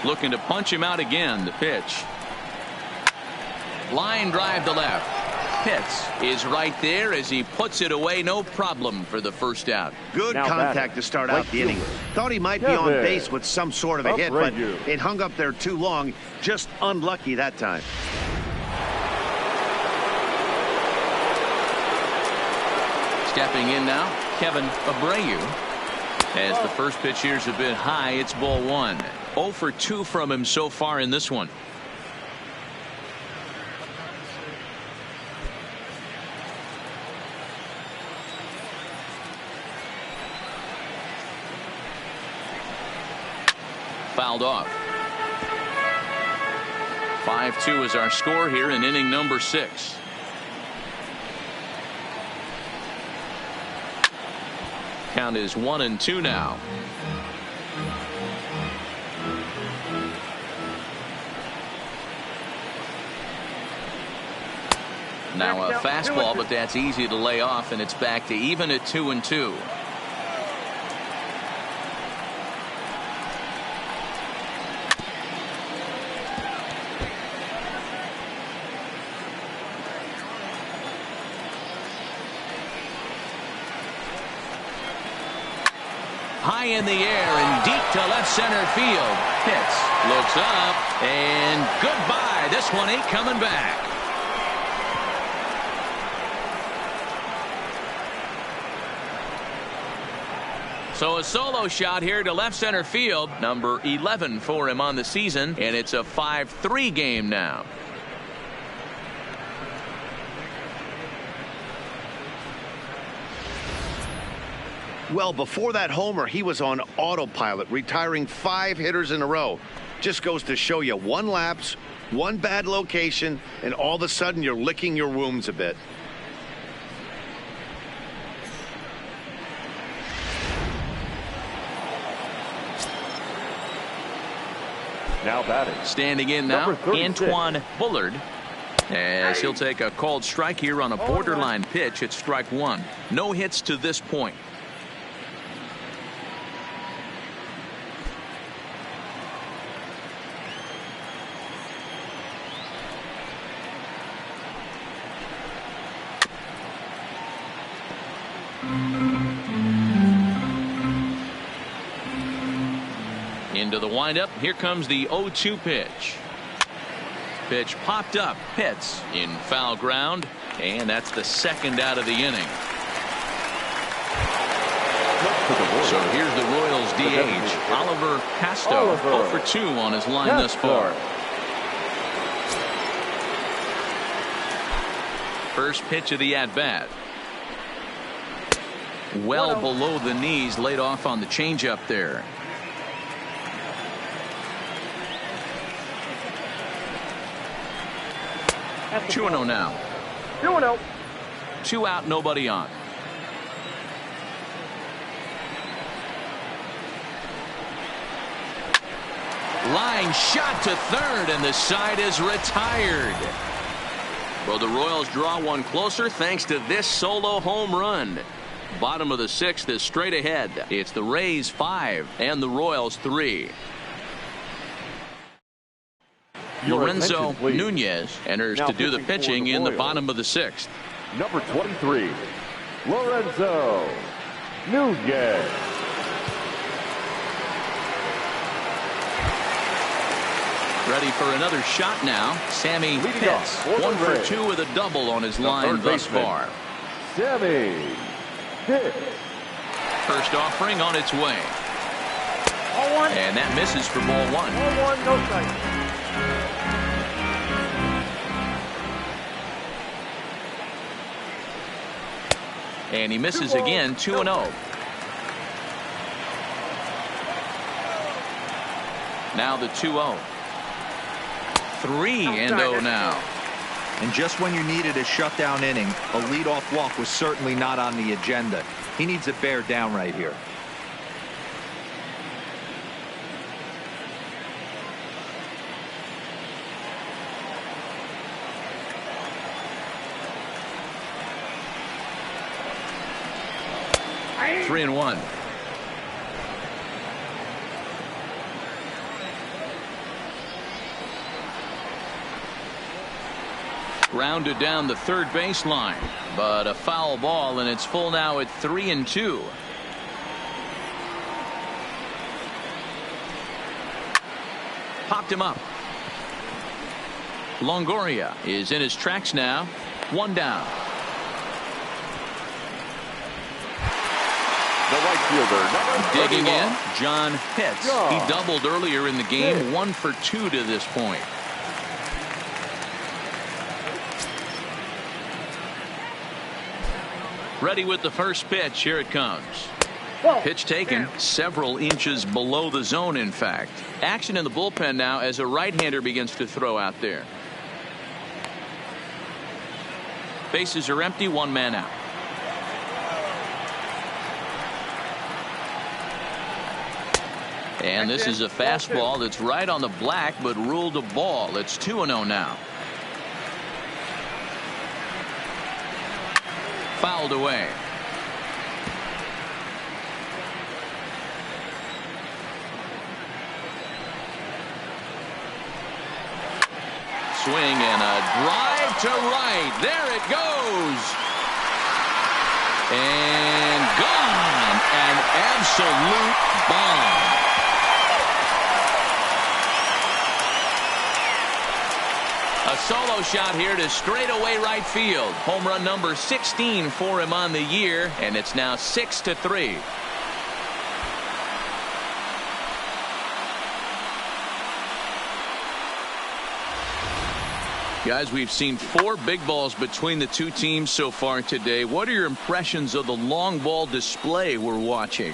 S1: Looking to punch him out again. The pitch. Line drive to left. Pitts is right there as he puts it away. No problem for the first out.
S2: Good contact to start out the inning. Thought he might be on base with some sort of a hit, but it hung up there too long. Just unlucky that time.
S1: Stepping in now, Kevin Abreu. As the first pitch here's a bit high, it's ball 1. 0 for 2 from him so far in this one. Fouled off. 5-2 is our score here in inning number 6. Count is 1-2 now. Now a fastball, but that's easy to lay off, and it's back to even at 2-2. High in the air and deep to left center field. Pitts looks up and goodbye. This one ain't coming back. So a solo shot here to left center field. Number 11 for him on the season, and it's a 5-3 game now.
S2: Well, before that homer, he was on autopilot, retiring 5 hitters in a row. Just goes to show you, 1 lapse, 1 bad location, and all of a sudden you're licking your wounds a bit.
S5: Now batting.
S1: Standing in now, Antoine Bullard. As he'll take a called strike here on a borderline pitch at strike 1. No hits to this point. Into the windup. Here comes the 0-2 pitch. Pitch popped up. Pitts in foul ground, and that's the second out of the inning. So here's the Royals DH, Oliver Casto, 0 for 2 on his line thus far. First pitch of the at-bat. Well below the knees, laid off on the changeup there. 2-0 now.
S5: 2-0.
S1: 2 out, nobody on. Line shot to third, and the side is retired. Well, the Royals draw one closer thanks to this solo home run. Bottom of the 6th is straight ahead. It's the Rays 5 and the Royals 3. Lorenzo Nunez enters to do the pitching in the bottom of the 6th.
S5: Number 23, Lorenzo Nunez.
S1: Ready for another shot now. Sammy Pitts, 1 for 2 with a double on his line thus far.
S5: Sammy Pitts.
S1: First offering on its way. And that misses for ball 1.
S5: No strike.
S1: And he misses again, 2-0. Now the 2-0. 3-0 now.
S3: And just when you needed a shutdown inning, a leadoff walk was certainly not on the agenda. He needs to bear down right here.
S1: Three and 1. Grounded down the third baseline, but a foul ball, and it's full now at 3-2. Popped him up. Longoria is in his tracks now. 1 down.
S5: The right fielder,
S1: Digging in, John Pitts. He doubled earlier in the game, 1 for 2 to this point. Ready with the first pitch. Here it comes. Pitch taken several inches below the zone, in fact. Action in the bullpen now as a right-hander begins to throw out there. Bases are empty, 1 man out. And this is a fastball that's right on the black, but ruled a ball. It's 2-0 now. Fouled away. Swing and a drive to right. There it goes. And gone. An absolute bomb. A solo shot here to straightaway right field. Home run number 16 for him on the year, and it's now 6-3. Guys, we've seen 4 big balls between the two teams so far today. What are your impressions of the long ball display we're watching?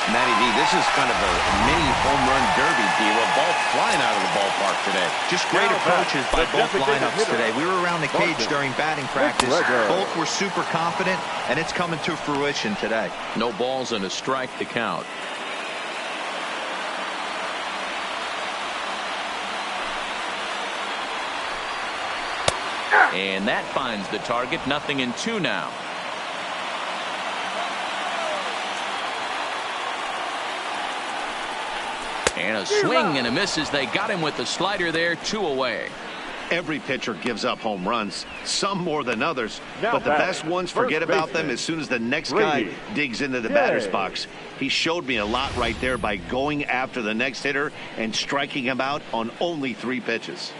S2: Matty V, this is kind of a mini home run derby, D-Row. Ball flying out of the ballpark today.
S3: Just great approaches by both lineups today. We were around the cage during batting practice. Both were super confident, and it's coming to fruition today.
S1: No balls and a strike to count. And that finds the target. 0-2 now. And a swing and a miss as they got him with the slider there. 2 away.
S2: Every pitcher gives up home runs, some more than others, but the best ones forget about them as soon as the next guy digs into the batter's box. He showed me a lot right there by going after the next hitter and striking him out on only 3 pitches.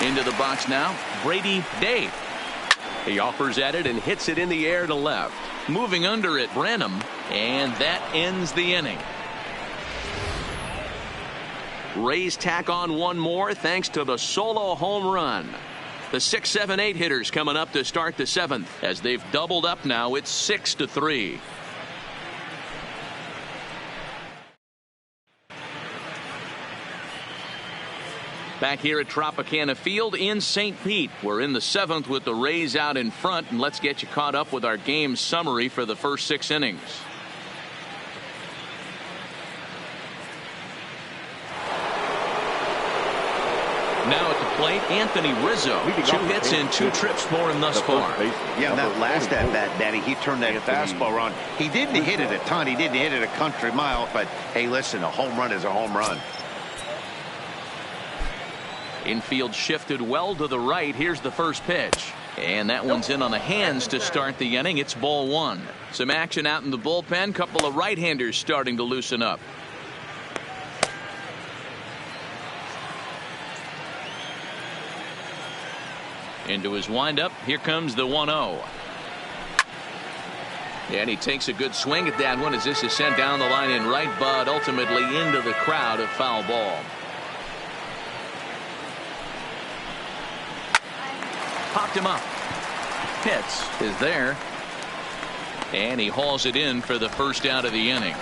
S1: Into the box now, Brady Day.
S4: He offers at it and hits it in the air to left.
S1: Moving under it, Branham, and that ends the inning. Rays tack on 1 more thanks to the solo home run. The 6, 7, 8 hitters coming up to start the 7th. As they've doubled up now, it's 6-3. Back here at Tropicana Field in St. Pete. We're in the 7th with the Rays out in front, and let's get you caught up with our game summary for the first 6 innings. Now at the plate, Anthony Rizzo. 2 hits and 2 trips for him thus far.
S2: Yeah, that last at-bat, Danny, he turned that fastball around. He didn't hit it a ton. He didn't hit it a country mile, but hey, listen, a home run is a home run.
S1: Infield shifted well to the right. Here's the first pitch. And that one's in on the hands to start the inning. It's ball one. Some action out in the bullpen. Couple of right-handers starting to loosen up. Into his windup. Here comes the 1-0. And he takes a good swing at that one as this is sent down the line in right, but ultimately into the crowd, a foul ball. Popped him up. Pitts is there. And he hauls it in for the first out of the inning.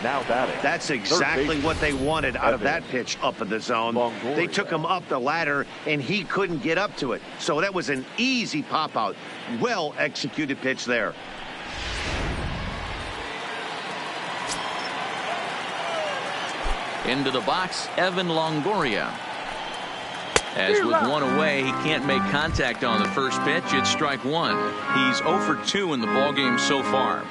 S5: Now batting.
S2: That's exactly what they wanted out of that pitch up in the zone.
S5: Longoria.
S2: They took him up the ladder, and he couldn't get up to it. So that was an easy pop-out. Well-executed pitch there.
S1: Into the box, Evan Longoria. As with one away, he can't make contact on the first pitch. It's strike one. He's 0 for 2 in the ballgame so far.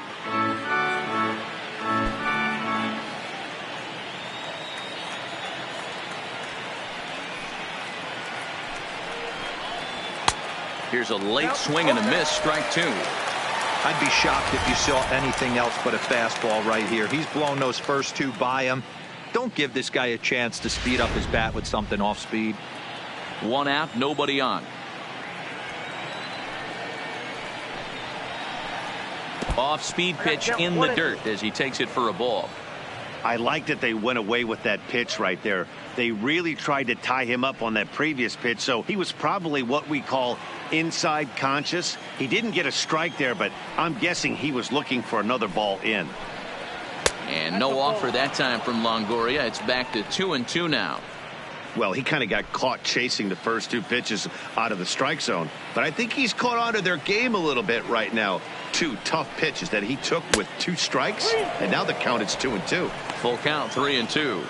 S1: Here's a late swing and a miss, strike two.
S3: I'd be shocked if you saw anything else but a fastball right here. He's blown those first two by him. Don't give this guy a chance to speed up his bat with something off speed.
S1: One out, nobody on. Off speed pitch in the dirt as he takes it for a ball.
S2: I like that they went away with that pitch right there. They really tried to tie him up on that previous pitch, so he was probably what we call inside conscious. He didn't get a strike there, but I'm guessing he was looking for another ball in.
S1: And no offer that time from Longoria. It's back to 2-2 now.
S2: Well, he kind of got caught chasing the first two pitches out of the strike zone, but I think he's caught on to their game a little bit right now. Two tough pitches that he took with two strikes, and now the count is 2-2.
S1: Full count, 3-2.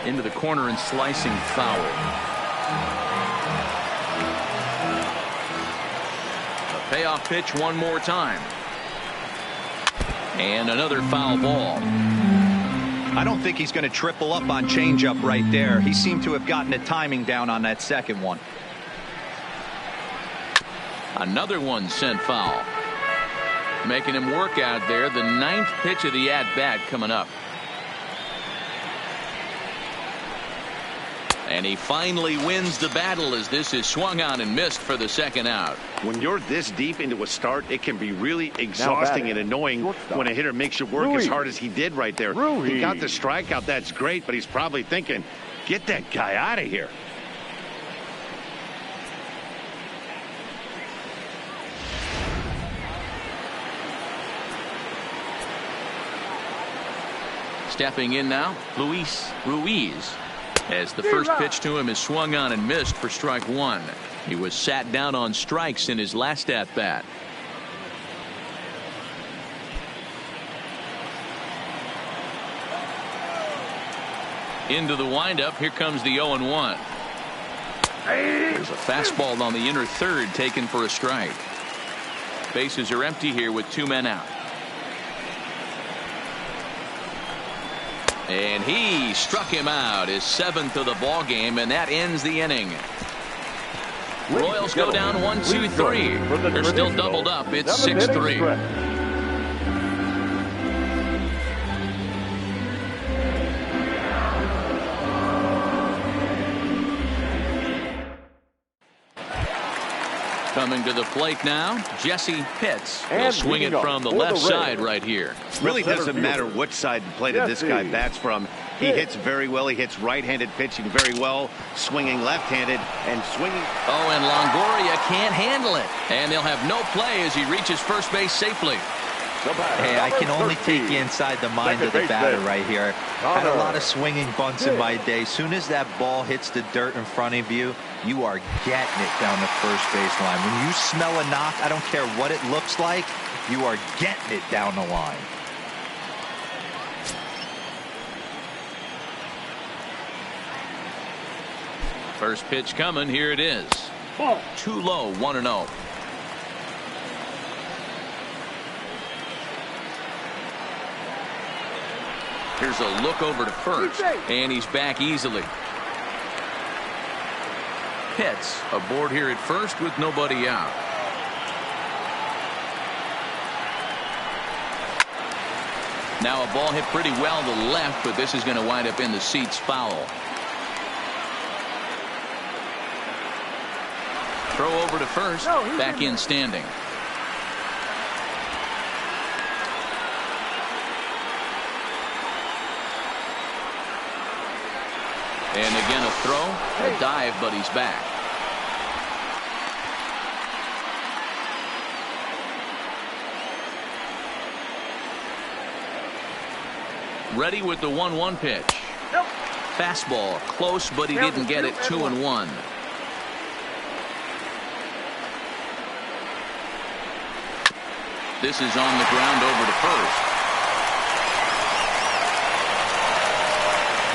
S1: Into the corner and slicing foul. A payoff pitch one more time. And another foul ball.
S3: I don't think he's going to triple up on changeup right there. He seemed to have gotten the timing down on that second one.
S1: Another one sent foul. Making him work out there. The 9th pitch of the at-bat coming up. And he finally wins the battle as this is swung on and missed for the second out.
S2: When you're this deep into a start, it can be really exhausting and annoying when a hitter makes you work as hard as he did right there. He got the strikeout. That's great, but he's probably thinking, get that guy out of here.
S1: Stepping in now, Luis Ruiz. As the first pitch to him is swung on and missed for strike one. He was sat down on strikes in his last at bat. Into the windup. Here comes the 0-1. There's a fastball on the inner third taken for a strike. Bases are empty here with 2 men out. And he struck him out, his 7th of the ball game, and that ends the inning. Royals go down 1-2-3. They're still doubled up. It's 6-3. Coming to the plate now, Jesse Pitts. He'll swing it from the left side right here.
S2: Really doesn't matter which side of the plate that this guy bats from. He hits very well. He hits right-handed pitching very well, swinging left-handed and swinging.
S1: Oh, and Longoria can't handle it. And they'll have no play as he reaches first base safely.
S3: Hey, I can only take you inside the mind of the batter right here. Had a lot of swinging bunts in my day. Soon as that ball hits the dirt in front of you, you are getting it down the first baseline. When you smell a knock, I don't care what it looks like, you are getting it down the line.
S1: First pitch coming. Here it is. Too low. 1-0. Here's a look over to first, and he's back easily. Pitts aboard here at first with nobody out. Now a ball hit pretty well to the left, but this is going to wind up in the seats foul. Throw over to first, back in standing. And again a throw, a dive, but he's back. Ready with the 1-1 pitch. Fastball, close, but he didn't get it. 2-1. This is on the ground over to first.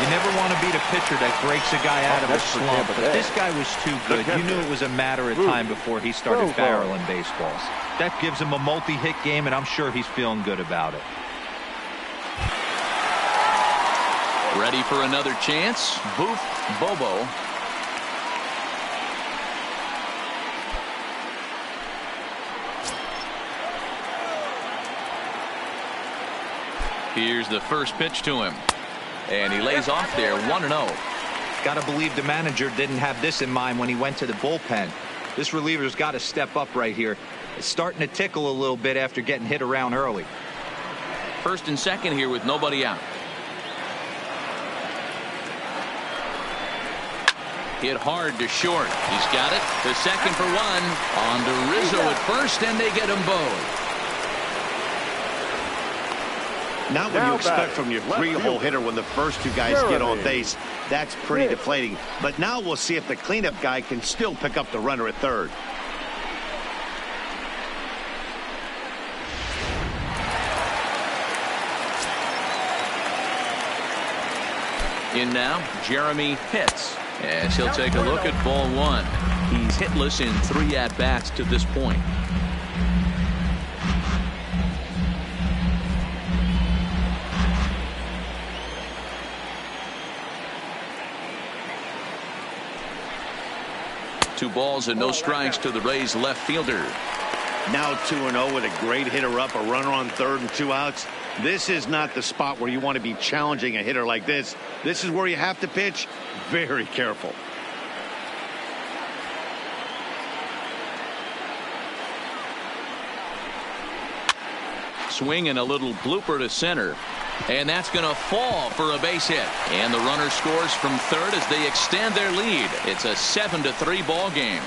S3: You never want to beat a pitcher that breaks a guy out of a slump, but this guy was too good. You knew it was a matter of time before he started barreling baseballs. That gives him a multi-hit game, and I'm sure he's feeling good about it.
S1: Ready for another chance. Boof, Bobo. Here's the first pitch to him. And he lays off there. 1-0.
S3: Got to believe the manager didn't have this in mind when he went to the bullpen. This reliever's got to step up right here. It's starting to tickle a little bit after getting hit around early.
S1: First and second here with nobody out. Hit hard to short. He's got it. The second for one. On to Rizzo at first, and they get them both.
S2: Not what you expect from your three-hole hitter when the first two guys get on base. That's pretty deflating. But now we'll see if the cleanup guy can still pick up the runner at third.
S1: In now, Jeremy Pitts, as he'll take a look at ball one. He's hitless in 3 at-bats to this point. Two balls and no strikes to the Rays left fielder.
S2: Now 2-0 with a great hitter up, a runner on third and 2 outs. This is not the spot where you want to be challenging a hitter like this. This is where you have to pitch very careful.
S1: Swing and a little blooper to center. And that's going to fall for a base hit. And the runner scores from third as they extend their lead. It's a 7-3 ball game.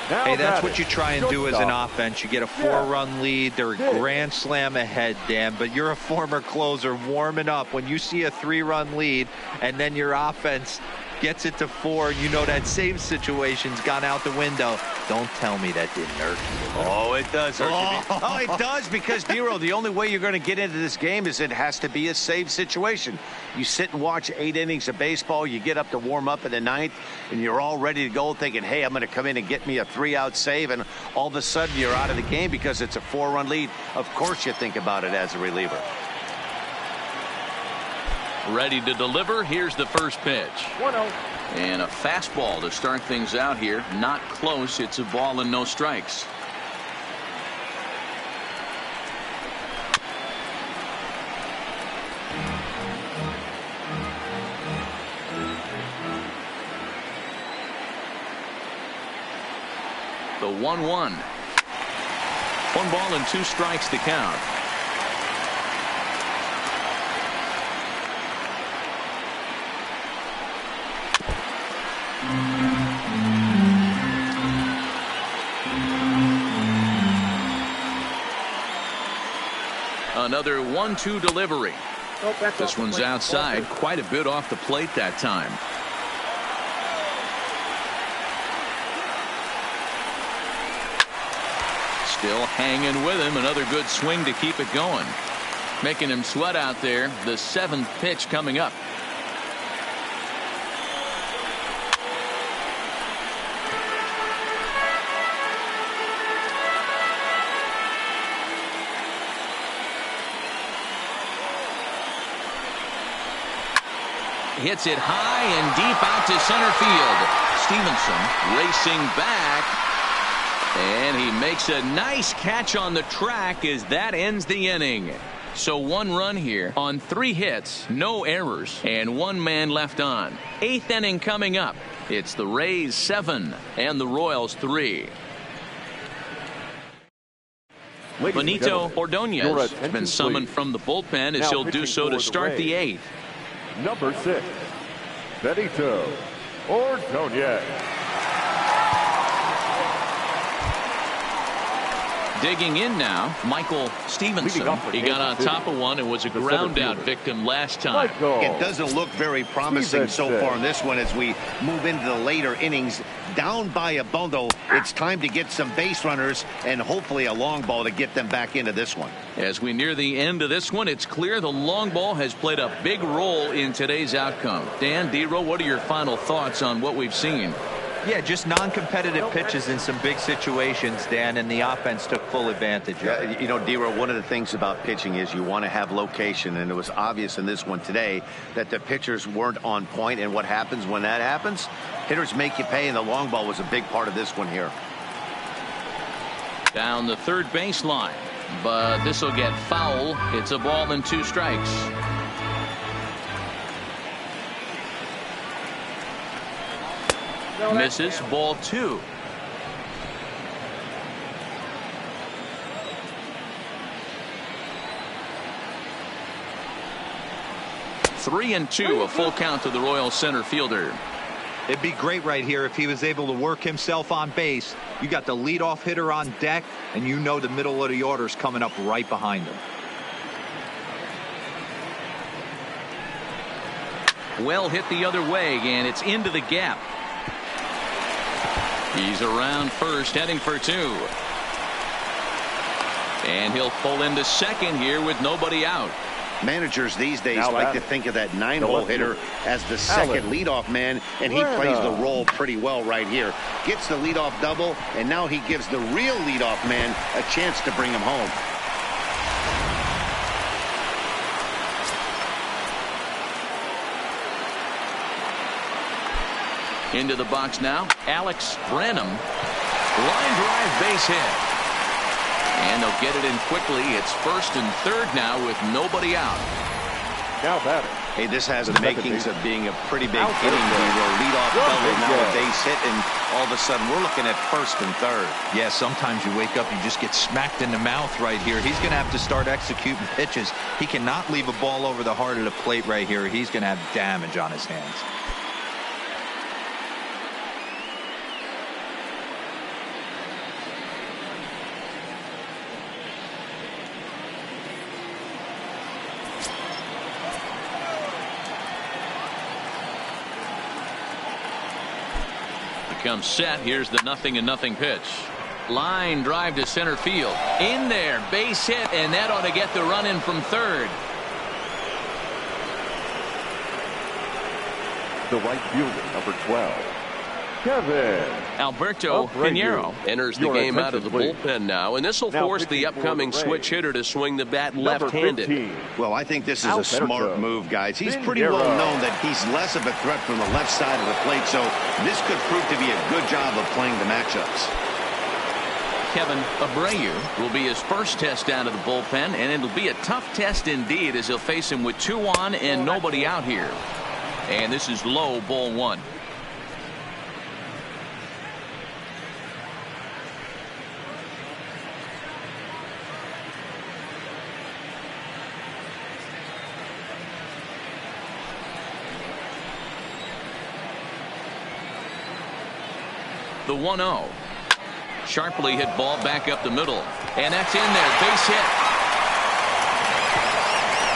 S3: Hey, that's what you try and do as an offense. You get a 4-run lead. They're a grand slam ahead, Dan, but you're a former closer warming up. When you see a 3-run lead and then your offense gets it to 4, you know that save situation's gone out the window. Don't tell me that didn't hurt you.
S2: Oh, it does hurt you. Oh, it does, because, Dero, the only way you're going to get into this game is it has to be a save situation. You sit and watch 8 innings of baseball, you get up to warm up in the 9th, and you're all ready to go thinking, hey, I'm going to come in and get me a 3-out save, and all of a sudden you're out of the game because it's a 4-run lead. Of course you think about it as a reliever.
S1: Ready to deliver. Here's the first pitch.
S7: 1-0.
S1: And a fastball to start things out here. Not close. It's a ball and no strikes. The 1-1. 1 ball and 2 strikes to count. Another 1-2 delivery. This one's outside, quite a bit off the plate that time. Still hanging with him. Another good swing to keep it going. Making him sweat out there. The 7th pitch coming up. hits it high and deep out to center field. Stevenson racing back, and he makes a nice catch on the track as that ends the inning. So 1 run here on 3 hits, no errors, and 1 man left on. 8th inning coming up. It's the Rays 7 and the Royals 3. Benito Ordonez has been summoned from the bullpen as he'll do so to start the 8th.
S5: Number 6, Benito Ordonez.
S1: Digging in now, Michael Stevenson. He got on top of one and was a ground out victim last time.
S2: It doesn't look very promising so far in this one as we move into the later innings. Down by a bundle, it's time to get some base runners and hopefully a long ball to get them back into this one.
S1: As we near the end of this one, it's clear the long ball has played a big role in today's outcome. Dan, Dero, what are your final thoughts on what we've seen?
S3: Yeah, just non-competitive pitches in some big situations, Dan, and the offense took full advantage of it.
S2: You know, Dero, one of the things about pitching is you want to have location, and it was obvious in this one today that the pitchers weren't on point, and what happens when that happens? Hitters make you pay, and the long ball was a big part of this one here.
S1: Down the third baseline, but this will get foul. It's a ball and 2 strikes. Misses, ball 2. Three and 2, a full count to the Royals center fielder.
S3: It'd be great right here if he was able to work himself on base. You got the leadoff hitter on deck, and you know the middle of the order's coming up right behind him.
S1: Well hit the other way, and it's into the gap. He's around first, heading for 2. And he'll pull into second here with nobody out.
S2: Managers these days like to think of that 9-hole hitter as the second leadoff man, and he plays the role pretty well right here. Gets the leadoff double, and now he gives the real leadoff man a chance to bring him home.
S1: Into the box now, Alex Branham. Line drive base hit. And they'll get it in quickly. It's first and third now with nobody out.
S5: Now batter.
S2: Hey, this has the makings of being a pretty big inning. Leadoff double, now a base hit, and all of a sudden we're looking at first and third.
S3: Yeah, sometimes you wake up, you just get smacked in the mouth right here. He's going to have to start executing pitches. He cannot leave a ball over the heart of the plate right here. He's going to have damage on his hands.
S1: Comes set. Here's the 0-0 pitch. Line drive to center field. In there, base hit, and that ought to get the run in from third.
S5: The right fielder, number 12, Kevin
S1: Alberto Pinheiro
S4: enters the game out of the bullpen now, and this will force the upcoming switch hitter to swing the bat left-handed.
S2: Well, I think this is a smart move, guys. He's pretty well known that he's less of a threat from the left side of the plate, so this could prove to be a good job of playing the matchups.
S1: Kevin Abreu will be his first test out of the bullpen, and it'll be a tough test indeed as he'll face him with 2 on and nobody out here. And this is low, ball 1. The 1-0. Sharply hit ball back up the middle. And that's in there. Base hit.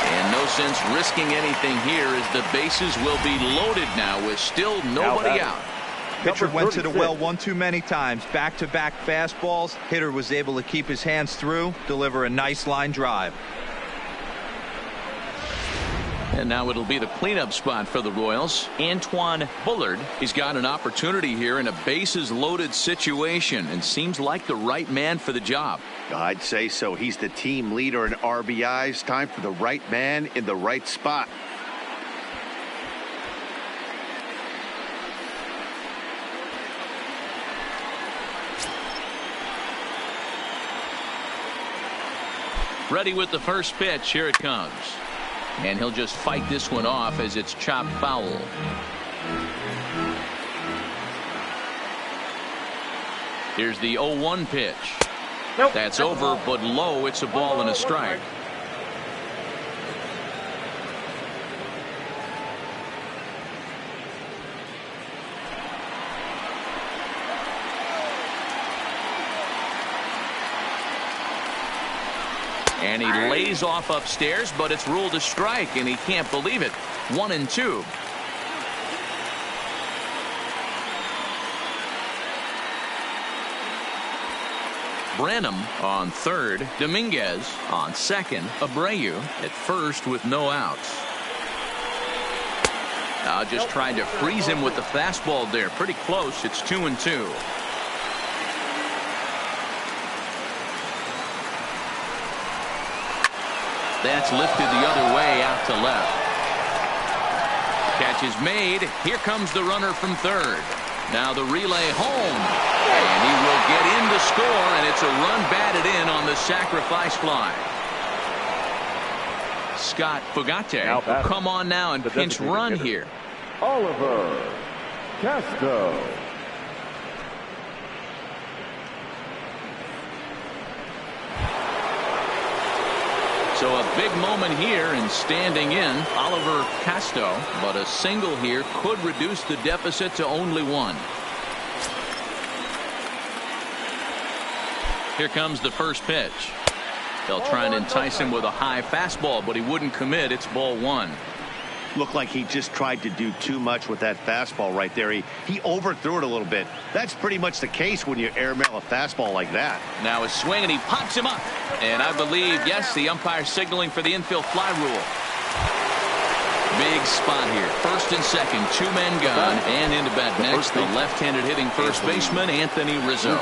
S1: And no sense risking anything here as the bases will be loaded now with still nobody out.
S3: Pitcher went to the well one too many times. Back-to-back fastballs. Hitter was able to keep his hands through, deliver a nice line drive.
S1: And now it'll be the cleanup spot for the Royals. Antoine Bullard. He's got an opportunity here in a bases loaded situation and seems like the right man for the job.
S2: I'd say so. He's the team leader in RBIs. Time for the right man in the right spot.
S1: Ready with the first pitch. Here it comes. And he'll just fight this one off as it's chopped foul. Here's the 0-1 pitch.
S7: Nope.
S1: That's over, but low. It's a ball and a strike. And he lays off upstairs, but it's ruled a strike, and he can't believe it. 1-2. Branham on third, Dominguez on second, Abreu at first with no outs. Just trying to freeze him with the fastball there. Pretty close. It's 2-2. That's lifted the other way out to left. Catch is made. Here comes the runner from third. Now the relay home. And he will get in to score, and it's a run batted in on the sacrifice fly. Scott Fugate will come on now and pinch run here.
S5: Oliver Castro.
S1: So a big moment here and standing in Oliver Castro, but a single here could reduce the deficit to only one. Here comes the first pitch. They'll try and entice him with a high fastball, but he wouldn't commit. It's ball one.
S2: Looked like he just tried to do too much with that fastball right there. He overthrew it a little bit. That's pretty much the case when you airmail a fastball like that.
S1: Now a swing, and he pops him up. And I believe, yes, the umpire signaling for the infield fly rule. Big spot here. First and second, two men gone. And into bat next, the left-handed hitting first baseman, Anthony Rizzo.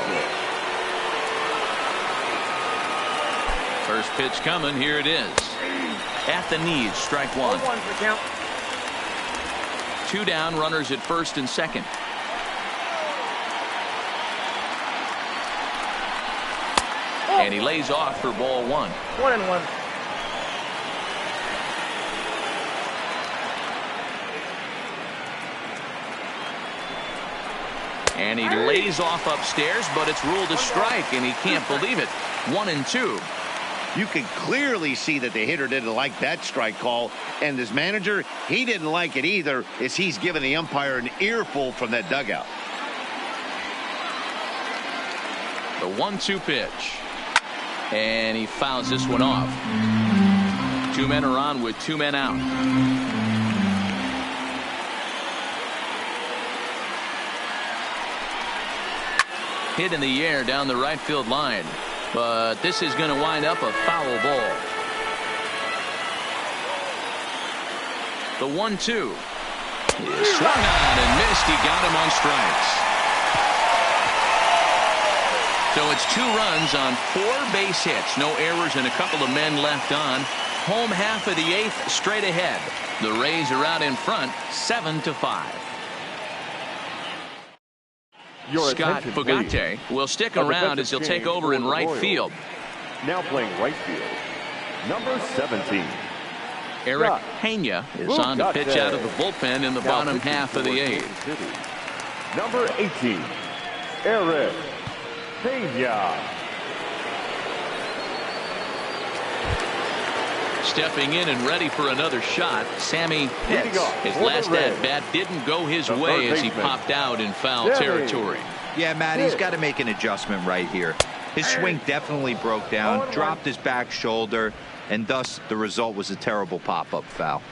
S1: First pitch coming. Here it is. At the knees, strike one.
S7: 1 for count.
S1: Two down, runners at first and second. And he lays off for ball one.
S7: 1-1.
S1: And he lays off upstairs, but it's ruled a strike, and he can't believe it. 1-2.
S2: You can clearly see that the hitter didn't like that strike call, and his manager, he didn't like it either, as he's giving the umpire an earful from that dugout.
S1: The 1-2 pitch. And he fouls this one off. Two men are on with two men out. Hit in the air down the right field line. But this is going to wind up a foul ball. The 1-2 is swung on and missed. He got him on strikes. So it's 2 runs on 4 base hits. No errors and a couple of men left on. Home half of the 8th straight ahead. The Rays are out in front 7-5. Scott Fugate will stick around as he'll take over in right field.
S5: Now playing right field, number 17.
S1: Eric Pena is on to pitch out of the bullpen in the bottom half of the 8th.
S5: Number 18, Eric Pena.
S1: Stepping in and ready for another shot, Sammy Pitts. His last at-bat didn't go his way as he popped out in foul territory.
S3: Yeah, Matt, he's got to make an adjustment right here. His swing definitely broke down, dropped his back shoulder, and thus the result was a terrible pop-up foul.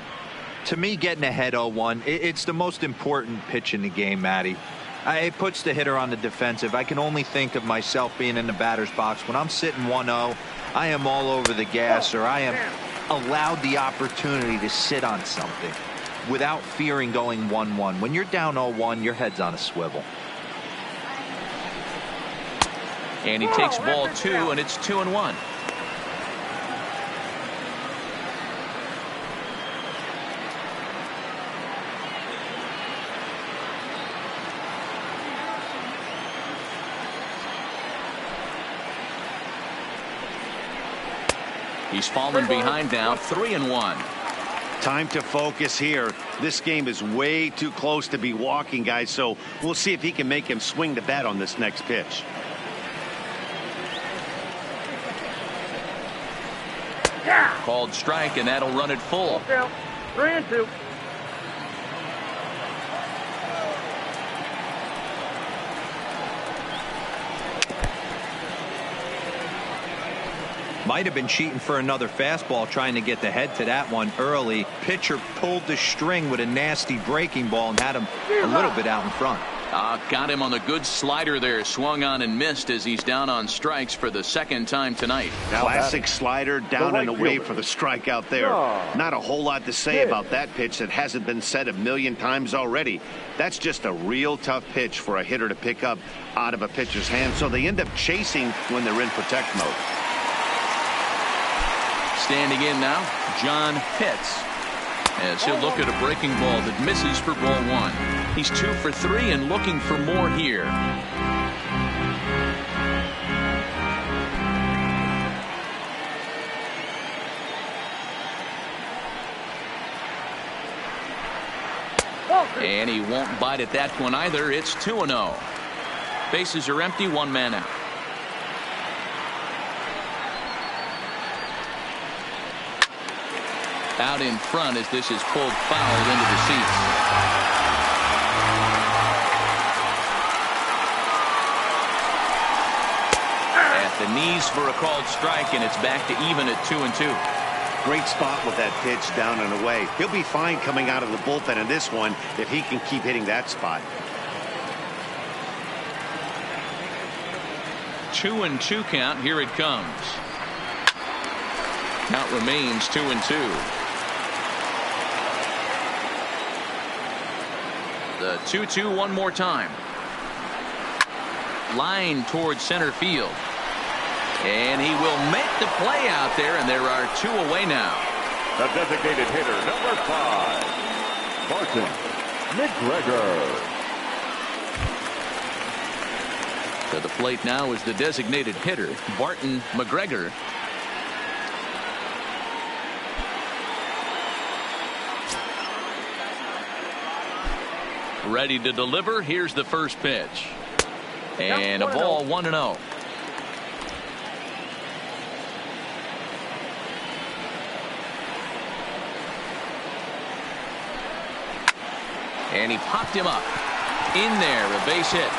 S3: To me, getting ahead 0-1, it's the most important pitch in the game, Matty. It puts the hitter on the defensive. I can only think of myself being in the batter's box. When I'm sitting 1-0, I am all over the gas, or I am allowed the opportunity to sit on something without fearing going 1-1. When you're down 0-1, your head's on a swivel.
S1: And he takes ball 2, and it's 2-1. He's fallen behind now, 3-1.
S2: Time to focus here. This game is way too close to be walking, guys, so we'll see if he can make him swing the bat on this next pitch.
S1: Called strike, and that'll run it full.
S7: 3-2.
S3: Might have been cheating for another fastball, trying to get the head to that one early. Pitcher pulled the string with a nasty breaking ball and had him a little bit out in front.
S1: Got him on the good slider there. Swung on and missed as he's down on strikes for the second time tonight.
S2: Classic slider, down and away for the strikeout there. Not a whole lot to say about that pitch that hasn't been said a million times already. That's just a real tough pitch for a hitter to pick up out of a pitcher's hand, so they end up chasing when they're in protect mode.
S1: Standing in now, John Pitts, as he'll look at a breaking ball that misses for ball one. He's 2 for 3 and looking for more here. And he won't bite at that one either. It's 2-0. Bases are empty, 1 man out. Out in front as this is pulled foul into the seats. At the knees for a called strike, and it's back to even at 2-2.
S2: Great spot with that pitch down and away. He'll be fine coming out of the bullpen in this one if he can keep hitting that spot.
S1: 2-2 count. Here it comes. Count remains 2-2. The 2-2 one more time. Line towards center field. And he will make the play out there, and there are 2 away now.
S5: The designated hitter, number 5, Barton McGregor.
S1: To the plate now is the designated hitter, Barton McGregor. Ready to deliver. Here's the first pitch. And a ball, 1-0. And he popped him up. In there, a base hit.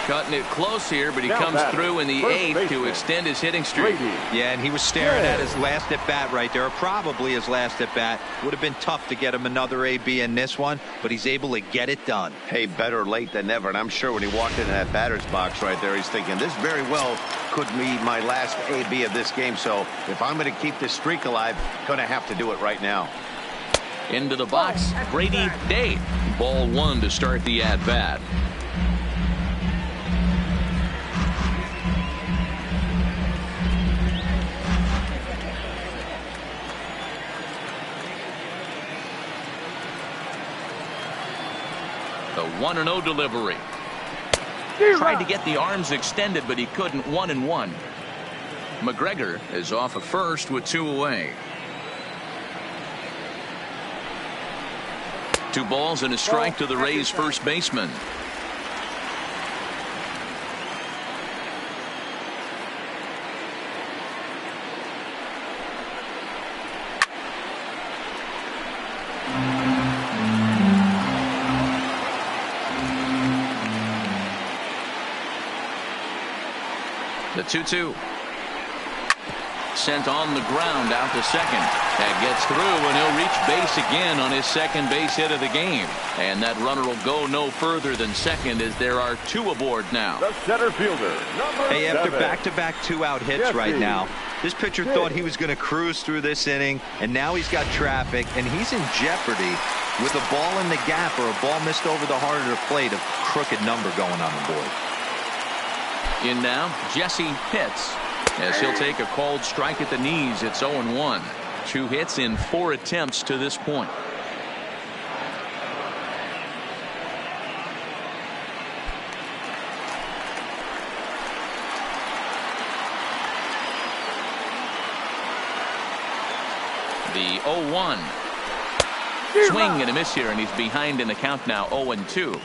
S1: Cutting it close here, but he comes through in the 8th to extend his hitting streak.
S3: Yeah, and he was staring at his last at bat right there, or probably his last at bat. Would have been tough to get him another AB in this one, but he's able to get it done.
S2: Hey, better late than never, and I'm sure when he walked into that batter's box right there, he's thinking this very well could be my last AB of this game, so if I'm going to keep this streak alive, going to have to do it right now.
S1: Into the box, Brady Day. Ball 1 to start the at-bat. The 1-0 delivery. Tried to get the arms extended, but he couldn't. 1-1. McGregor is off of first with 2 away. 2 balls and a strike to the Rays first baseman. The 2-2. Sent on the ground out to second. That gets through, and he'll reach base again on his second base hit of the game. And that runner will go no further than second as there are 2 aboard now.
S5: The center fielder, number 7.
S3: Hey, after back-to-back 2-out hits right now, this pitcher thought he was going to cruise through this inning, and now he's got traffic, and he's in jeopardy with a ball in the gap or a ball missed over the heart of the plate, a crooked number going on the board.
S1: In now, Jesse Pitts, as he'll take a called strike at the knees. It's 0-1. 2 hits in 4 attempts to this point. The 0-1. Swing and a miss here, and he's behind in the count now, 0-2.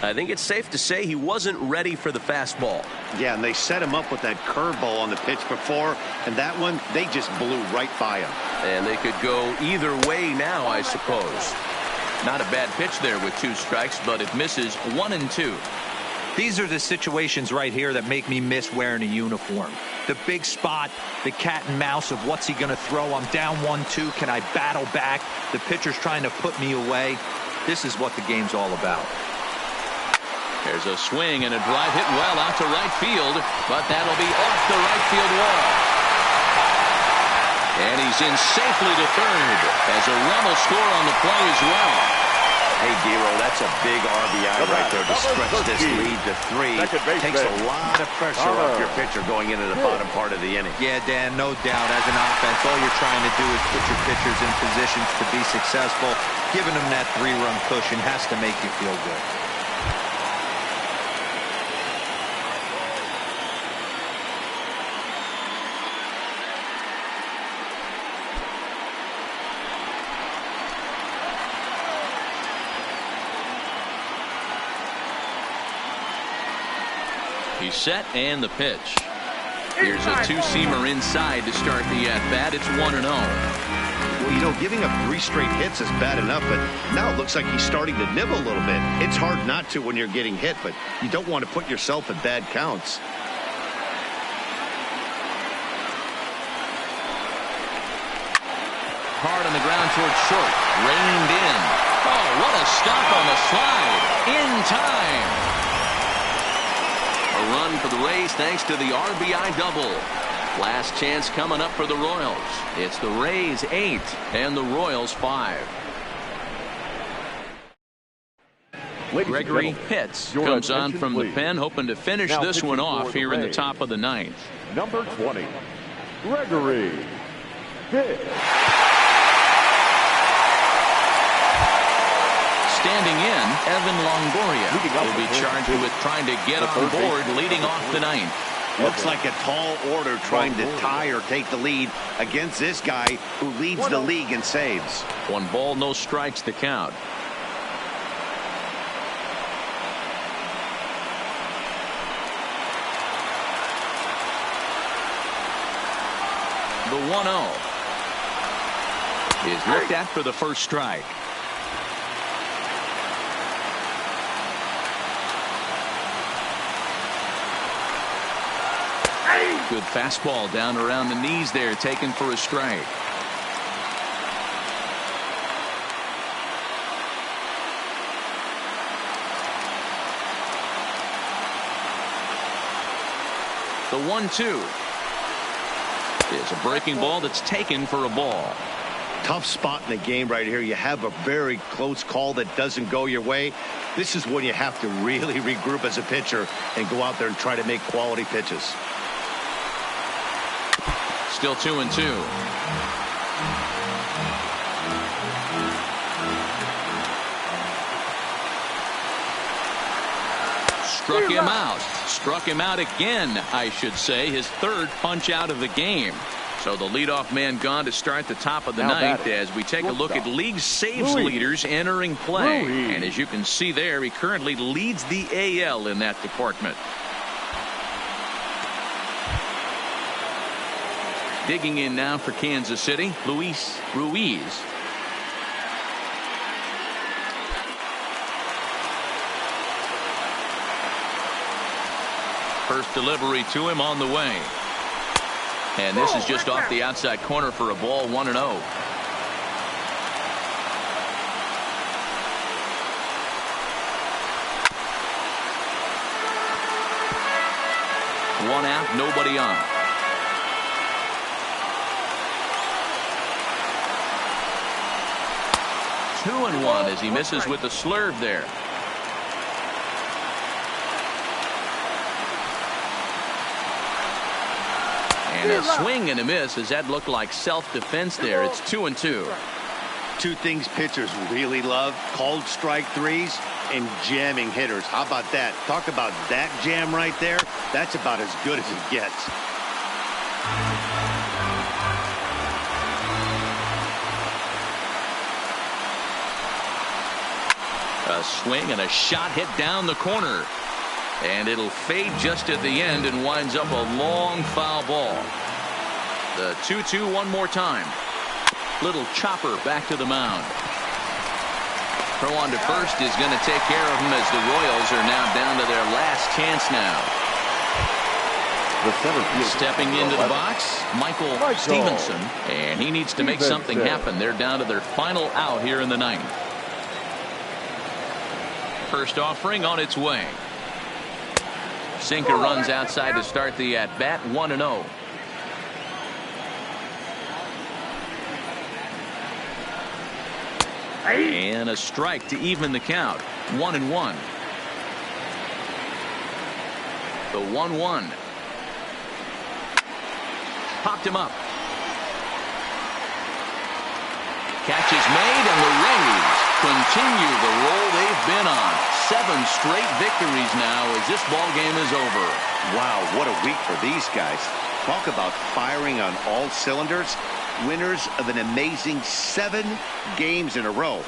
S4: I think it's safe to say he wasn't ready for the fastball.
S2: Yeah, and they set him up with that curveball on the pitch before, and that one, they just blew right by him.
S4: And they could go either way now, I suppose.
S1: Not a bad pitch there with 2 strikes, but it misses 1-2.
S3: These are the situations right here that make me miss wearing a uniform. The big spot, the cat and mouse of what's he going to throw. I'm down 1-2. Can I battle back? The pitcher's trying to put me away. This is what the game's all about.
S1: There's a swing and a drive hit well out to right field, but that'll be off the right field wall. And he's in safely to third as a run will score on the play as well.
S2: Hey, Dero, that's a big RBI right there to stretch this lead to 3. Takes a lot of pressure off your pitcher going into the bottom part of the inning.
S3: Yeah, Dan, no doubt. As an offense, all you're trying to do is put your pitchers in positions to be successful. Giving them that 3-run cushion has to make you feel good.
S1: He's set and the pitch. Here's a 2-seamer inside to start the at-bat. It's 1-0.
S2: Well, you know, giving up 3 straight hits is bad enough, but now it looks like he's starting to nibble a little bit. It's hard not to when you're getting hit, but you don't want to put yourself in bad counts.
S1: Hard on the ground towards short. Reined in. Oh, what a stop on the slide. In time. A run for the Rays thanks to the RBI double. Last chance coming up for the Royals. It's the Rays 8 and the Royals 5. Gregory Pitts comes on from the pen, hoping to finish this one off here in the top of the 9th.
S5: Number 20, Gregory Pitts.
S1: Standing in, Evan Longoria will be charged with trying to get on board leading off the 9th.
S2: Looks like a tall order trying to tie or take the lead against this guy who leads the league in saves.
S1: 1 ball, no strikes to count. The 1-0 is looked at for the first strike. Good fastball down around the knees there, taken for a strike. The 1-2 is a breaking ball that's taken for a ball.
S2: Tough spot in the game right here. You have a very close call that doesn't go your way. This is when you have to really regroup as a pitcher and go out there and try to make quality pitches.
S1: Still 2-2. Struck him out. Struck him out again, I should say. His 3rd punch out of the game. So the leadoff man gone to start the top of the 9th as we take a look at league saves leaders entering play. And as you can see there, he currently leads the AL in that department. Digging in now for Kansas City, Luis Ruiz. First delivery to him on the way. And this is just off the outside corner for a ball, 1-0. 1 out, nobody on. Two and 1 as he misses with the slurve there. And a swing and a miss as that looked like self-defense there. It's 2-2.
S2: 2 things pitchers really love: called strike 3s and jamming hitters. How about that? Talk about that jam right there. That's about as good as it gets.
S1: A swing and a shot hit down the corner. And it'll fade just at the end and winds up a long foul ball. The 2-2 one more time. Little chopper back to the mound. Throw on to first is going to take care of him as the Royals are now down to their last chance now.
S5: The center fielder
S1: stepping into the box, Michael Stevenson, and he needs to make something happen. They're down to their final out here in the ninth. First offering on its way. Sinker runs outside to start the at bat. 1-0. And a strike to even the count. 1-1. The 1-1. Popped him up. Catch is made, and the Rays continue the roll they've been on. 7 straight victories now as this ball game is over.
S2: Wow, what a week for these guys. Talk about firing on all cylinders. Winners of an amazing 7 games in a row.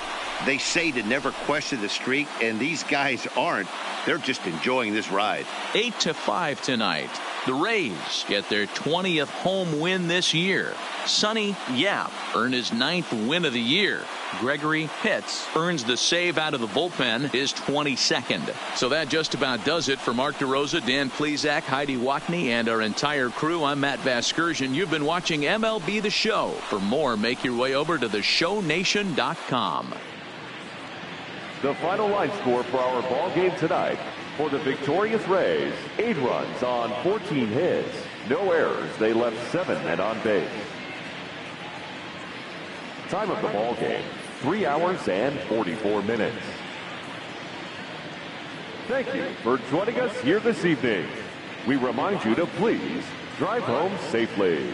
S2: They say to never question the streak, and these guys aren't. They're just enjoying this ride.
S1: 8-5 tonight. The Rays get their 20th home win this year. Sonny Yap earned his 9th win of the year. Gregory Pitts earns the save out of the bullpen, his 22nd. So that just about does it for Mark DeRosa, Dan Plesac, Heidi Watney, and our entire crew. I'm Matt Vasgersian. You've been watching MLB The Show. For more, make your way over to theshownation.com.
S5: The final line score for our ball game tonight. For the victorious Rays, 8 runs on 14 hits. No errors. They left 7 men on base. Time of the ball game, 3 hours and 44 minutes. Thank you for joining us here this evening. We remind you to please drive home safely.